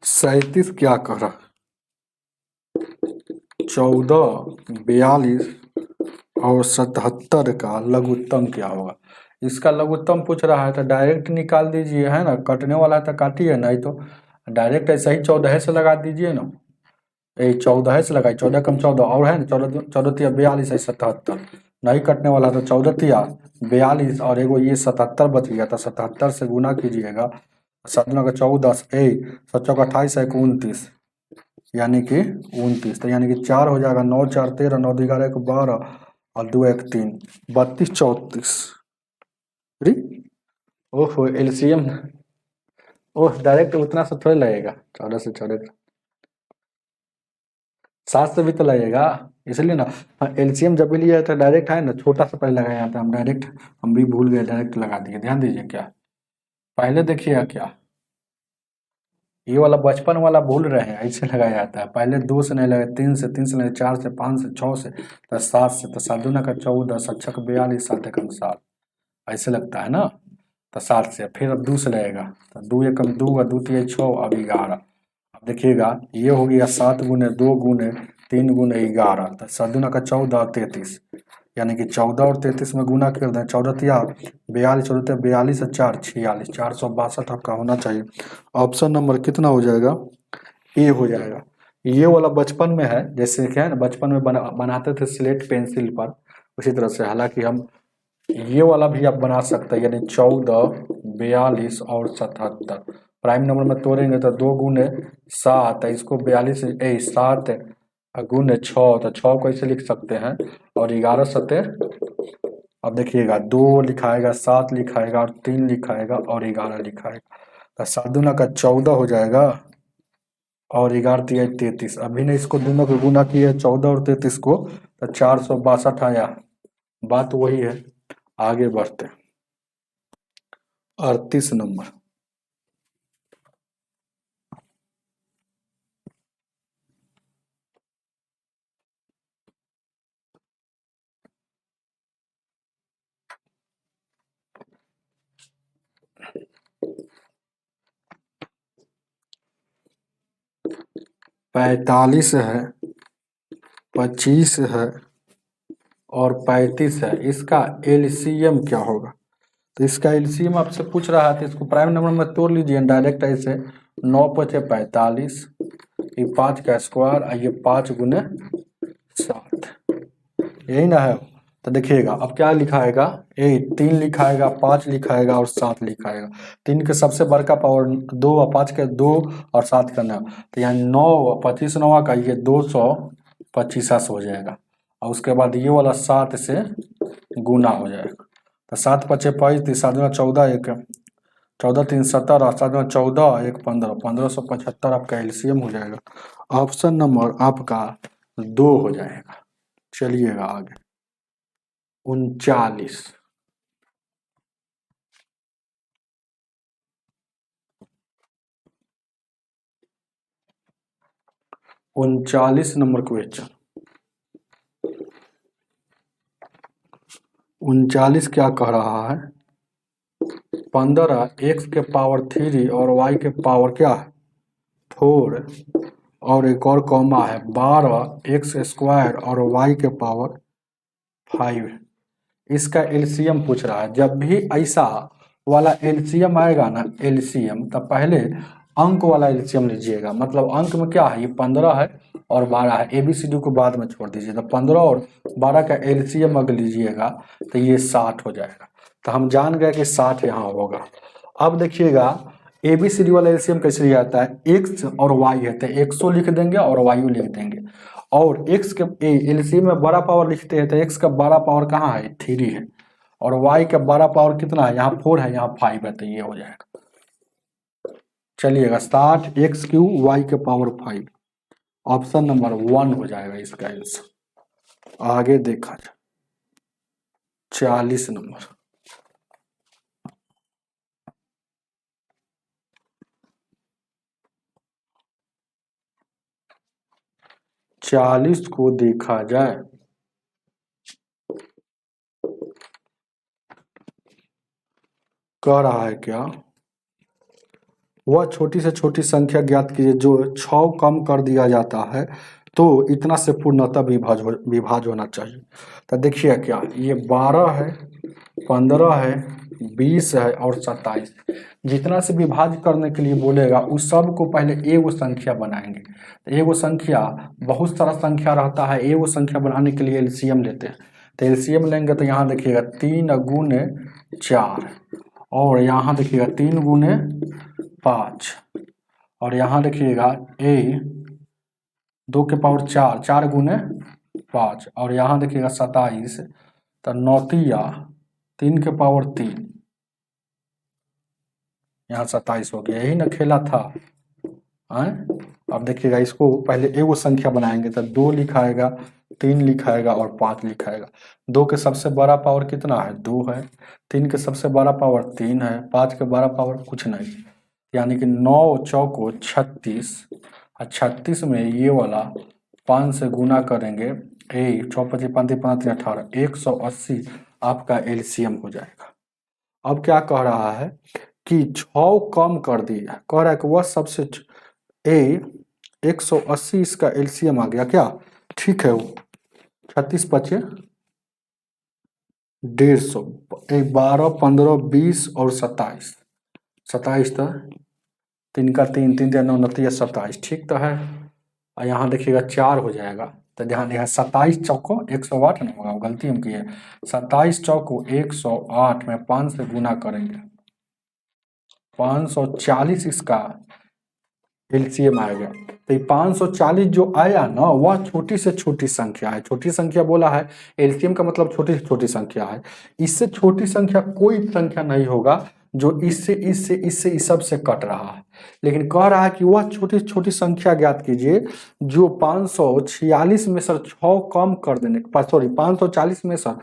सैतीस क्या कह रहा, 14, 42 और 77 का लघुत्तम क्या होगा। इसका लघुत्तम पूछ रहा है तो डायरेक्ट निकाल दीजिए, है ना, कटने वाला है तो काटिए, नहीं तो डायरेक्ट ऐसा ही 14 से लगा दीजिए ना। यही 14 से लगाई, 14 कम 14 और है ना, 14 14 तिया 42 है 77, नहीं कटने वाला तो 14 तिया 42 और एगो ये 77 बच गया, तो 77 से गुना कीजिएगा, 7 का 14 ए 7 चौका 28 है 29, यानी कि 29, तो यानी कि 4 हो जाएगा, 9 4 13, 9 2 11 1 12 और 2 1 3 32 34। अरे ओहो एलसीएम, ओह डायरेक्ट उतना से थोड़ी लगेगा, 14 से 14 7 से भी तो लगेगा, इसलिए ना एलसीएम जब भी लिया था डायरेक्ट है ना, छोटा सा पहले लगाया था हम डायरेक्ट, हम भी भूल गए डायरेक्ट लगा दिए, ध्यान दीजिए। क्या पहले देखिएगा, क्या ये वाला बचपन वाला भूल रहे हैं, ऐसे लगाया जाता है, पहले 2 से नहीं लगे, 3 से, 3 से नहीं, 4 से, 5 से, 6 से, तो 7 से, तो 7 दूना का 14, 7 छक 42, 7 एकम 7, ऐसे लगता है ना। तो 7 से फिर अब 2 से लगेगा, तो 2 एकम 2 और 2 तिया 6 अब 11। अब देखिएगा ये हो गया 7 गुने 2 गुने 3 गुने 11, तो 7 दूना का 14 और 33, यानी कि 14 और 33 में गुना कर दें, 14 तिया 42, 14 तिया 42 और 4 46, 462 आपका होना चाहिए। ऑप्शन नंबर कितना हो जाएगा, ए हो जाएगा। ये वाला बचपन में है, जैसे क्या है ना, बचपन में बनाते थे स्लेट पेंसिल पर, उसी तरह से, हालांकि हम ये वाला भी आप बना सकते हैं, यानी 14, 42 और 77 प्राइम नंबर में तोड़ेंगे तो 2 गुने 7, इसको 42 7 गुने 6, तो 6 को ऐसे लिख सकते हैं, और 11 सत्ते, अब देखिएगा 2 लिखाएगा, 7 लिखाएगा और 3 लिखाएगा और 11 लिखाएगा, तो 7 दूना का 14 हो जाएगा और 11 तिया 33। अभी ने इसको दोनों को गुना किया 14 और 33 को, तो 462 आया। बात वही है, आगे बढ़ते 38 नंबर। पैतालीस है, 25 है और 35 है, इसका एलसीएम क्या होगा। तो इसका एलसीएम आपसे पूछ रहा है, तो इसको प्राइम नंबर में तोड़ लीजिए डायरेक्ट ऐसे, 9 पचे 45, ये 5 का स्क्वायर और ये 5 गुने 7, यही ना है। तो देखिएगा अब क्या लिखाएगा, 3 लिखाएगा, 5 लिखाएगा और 7 लिखाएगा। 3 के सबसे बड़का पावर 2 और 5 के 2 और 7 का 9, तो यहाँ 9 25 9 का ये 225 हो जाएगा, और उसके बाद ये वाला 7 से गुना हो जाएगा, तो 7 पचे 5, 7 दूना 14, 1 14 3 17 और 7 दूना 14 1 15, 1575 आपका एलसीएम हो जाएगा। ऑप्शन नंबर आपका 2 हो जाएगा। चलिएगा आगे 39, 39 नंबर क्वेश्चन। 39 क्या कह रहा है, 15 एक्स के पावर 3 और वाई के पावर क्या है 4, और एक और कॉमा है 12 एक्स स्क्वायर और वाई के पावर 5। इसका एलसीएम पूछ रहा है। जब भी ऐसा वाला एलसीएम आएगा ना, एलसीएम, तब पहले अंक वाला एलसीएम लीजिएगा। मतलब अंक में क्या है, ये 15 है और 12 है, एबीसीडी को बाद में छोड़ दीजिए, तो 15 और 12 का एलसीएम अगर लीजिएगा तो ये 60 हो जाएगा। तो हम जान गए कि 60 यहाँ होगा। अब देखिएगा ABCD वाला एलसीएम कैसे लिया जाता है, एक्स और वाई है तो 100 लिख देंगे और वायु लिख देंगे, और एक्स के एलसीएम में बड़ा पावर लिखते हैं तो एक्स का बड़ा पावर कहाँ है, 3 है, और वाई का बड़ा पावर कितना है, यहाँ 4 है, यहाँ 5 है, तो ये हो जाएगा। चलिएगा 60 एक्स क्यू वाई के पावर 5, ऑप्शन नंबर 1 हो जाएगा इसका आंसर। आगे देखा जाए 40 नंबर। चालीस को देखा जाए, कह रहा है क्या, वह छोटी से छोटी संख्या ज्ञात कीजिए जो 6 कम कर दिया जाता है तो इतना से पूर्णतः विभाज्य होना चाहिए। तो देखिए क्या, ये 12 है, 15 है, 20 है और 27, जितना से विभाज्य करने के लिए बोलेगा उस सब को पहले एगो संख्या बनाएंगे। एगो संख्या, बहुत सारा संख्या रहता है, एगो संख्या बनाने के लिए एलसीएम लेते हैं, तो एलसीएम लेंगे तो यहाँ देखिएगा 3 गुने 4, और यहाँ देखिएगा 3 गुने 5, और यहाँ देखिएगा 2 के पावर 4, 4 गुने 5, और यहाँ देखिएगा 27, तो 9 तिया 3 के पावर 3, यहाँ 27 हो गया, यही ना खेला था। अब देखिएगा इसको पहले एगो संख्या बनाएंगे तो 2 लिखाएगा, 3 लिखाएगा और 5 लिखाएगा। 2 के सबसे बड़ा पावर कितना है, 2 है, 3 के सबसे बड़ा पावर 3 है, 5 के बड़ा पावर कुछ नहीं, यानी कि 9 चौको 36, और 36 में ये वाला 5 से गुना करेंगे, 6 5 5 5 18, 180 आपका एलसीएम हो जाएगा। अब क्या कह रहा है कि 6 कम कर दिया, कह रहा है कि वह सबसे 180 इसका एलसीएम आ गया क्या, ठीक है, 36 5 150, 12 15 20 और 27, 27 था, 3 का 3 3 9 29 27, ठीक तो है। और यहाँ देखिएगा 4 हो जाएगा, तो ध्यान देगा 27 चौको 108 ना होगा, गलती हम किए, 27 चौको 108 में 5 से गुना करेंगे, 540 इसका एलसीएम आएगा। तो 540 जो आया ना वह छोटी से छोटी संख्या है, छोटी संख्या बोला है, एलसीएम का मतलब छोटी से छोटी संख्या है, इससे छोटी संख्या कोई संख्या नहीं होगा जो इससे इससे इससे इस सब से कट रहा है, लेकिन कह रहा है कि वह छोटी छोटी संख्या ज्ञात कीजिए जो 546 में सर 6 कम कर देने, सॉरी 540 में सर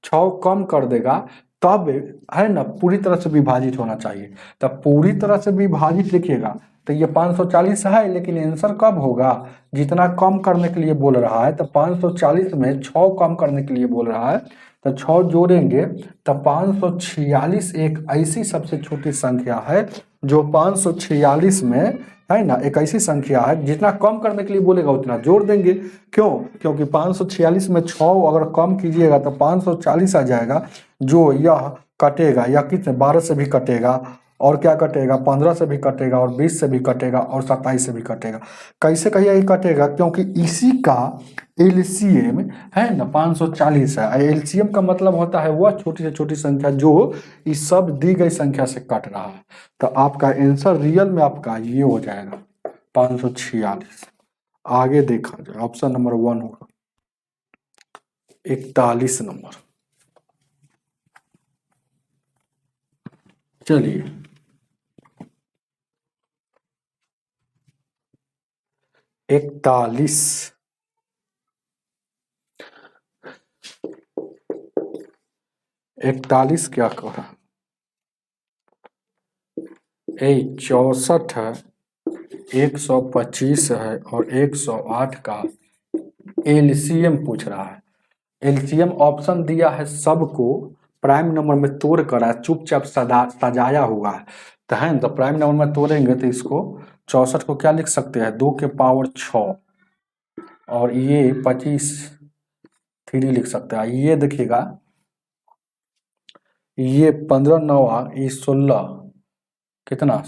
6 कम कर देगा, तब है ना पूरी तरह से विभाजित होना चाहिए। तब पूरी तरह से विभाजित देखिएगा तो ये 540 है, लेकिन आंसर कब होगा, जितना कम करने के लिए बोल रहा है, तो 540 में 6 कम करने के लिए बोल रहा है, तो 6 जोड़ेंगे तो 546 एक ऐसी सबसे छोटी संख्या है जो 546 में है ना, एक ऐसी संख्या है जितना कम करने के लिए बोलेगा उतना जोड़ देंगे। क्यों, क्योंकि 546 में 6 अगर कम कीजिएगा तो 540 आ जाएगा, जो यह कटेगा, या कितने 12 से भी कटेगा, और क्या कटेगा 15 से भी कटेगा, और 20 से भी कटेगा, और 27 से भी कटेगा। कैसे कहिए ये कटेगा, क्योंकि इसी का एलसीएम है ना 540 है। एलसीएम का मतलब होता है वह छोटी से छोटी संख्या जो इस सब दी गई संख्या से कट रहा है। तो आपका आंसर रियल में आपका ये हो जाएगा 546। आगे देखा जाए ऑप्शन नंबर 1 होगा 41 नंबर। चलिए 41, 41 क्या कहा, 64 है, 125 है और 108 का एलसीएम पूछ रहा है। एलसीएम ऑप्शन दिया है सबको प्राइम नंबर में तोड़ कर चुपचाप सजाया हुआ है, तो है तो प्राइम नंबर में तोड़ेंगे तो इसको 64 को क्या लिख सकते हैं 2 के पावर 6, और ये 25 3 लिख सकते हैं। ये देखिएगा ये 15 9 ये 16 कितना,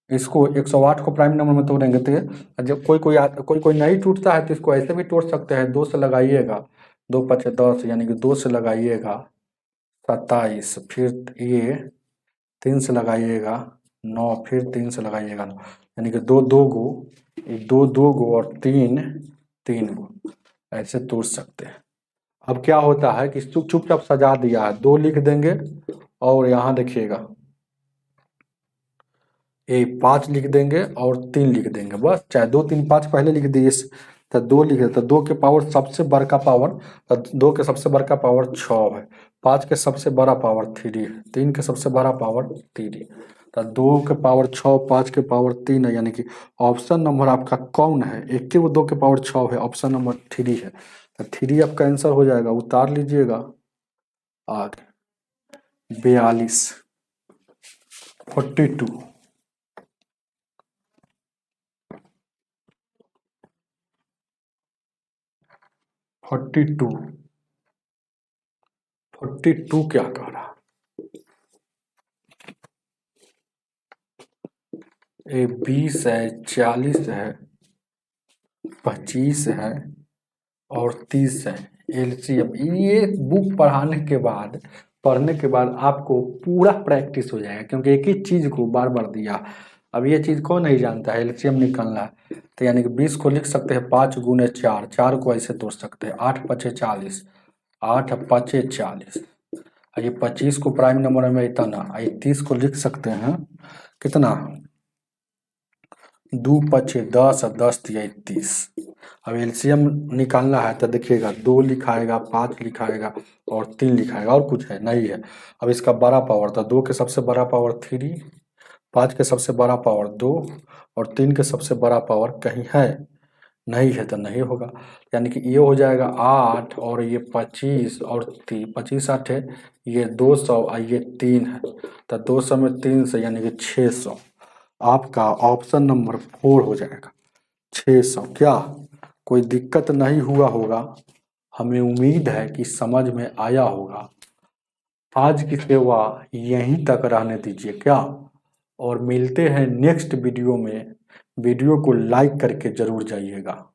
इसको 108 को प्राइम नंबर में तोड़ेंगे तो जब कोई नहीं टूटता है तो इसको ऐसे भी तोड़ सकते हैं, 2 से लगाइएगा, 2 5 10 यानी कि 2 से लगाइएगा 27, फिर ये 3 से लगाइएगा 9, फिर 3 से लगाइएगा 9, यानी कि 2 2 गो, 2 2 गो और 3 3 गो, ऐसे तोड़ सकते हैं। अब क्या होता है कि चुपचाप सजा दिया है, 2 लिख देंगे और यहाँ देखिएगा ये 5 लिख देंगे और 3 लिख देंगे, बस। चाहे 2 3 5 पहले लिख दिए तो 2 लिख देते, 2 के पावर सबसे बड़का पावर, तो 2 के सबसे बड़का पावर 6 है, 5 के सबसे बड़ा पावर 3 है, 3 के सबसे बड़ा पावर 3, तो 2 के पावर 6, 5 के पावर 3 है, यानी कि ऑप्शन नंबर आपका कौन है? एक के वो 2 के पावर 6 है, ऑप्शन नंबर 3 है, तो 3 आपका आंसर हो जाएगा, उतार लीजिएगा। आगे 42, 42, 42, 42 क्या कह रहा? ये 20 है, 40 है, 25 है और 30 है। एलसीएम ये बुक पढ़ने के बाद आपको पूरा प्रैक्टिस हो जाएगा, क्योंकि एक ही चीज को बार बार दिया। अब ये चीज कौन नहीं जानता है? एलसीएम निकालना है, तो यानी कि 20 को लिख सकते हैं 5 गुने 4, 4 को ऐसे तोड़ सकते हैं, 8 पचे 40, 8 पचे 40, ये 25 को प्राइम नंबर में इतना, ये 30 को लिख सकते हैं कितना, 2 पचे 10 और 10 दिया 30। अब एलसीएम निकालना है तो देखिएगा 2 लिखाएगा, 5 लिखाएगा और 3 लिखाएगा, और कुछ है नहीं है। अब इसका बड़ा पावर था, 2 के सबसे बड़ा पावर 3, 5 के सबसे बड़ा पावर 2 और 3 के सबसे बड़ा पावर कहीं है नहीं है, तो नहीं होगा। यानी कि ये हो जाएगा 8 और ये 25 और 3, 25 8 है, ये 200 और ये 3 है, तो 200 में 3 से यानी कि 600, आपका ऑप्शन नंबर 4 हो जाएगा 600। क्या कोई दिक्कत नहीं हुआ होगा? हमें उम्मीद है कि समझ में आया होगा। आज की सेवा यहीं तक रहने दीजिए क्या, और मिलते हैं नेक्स्ट वीडियो में। वीडियो को लाइक करके जरूर जाइएगा।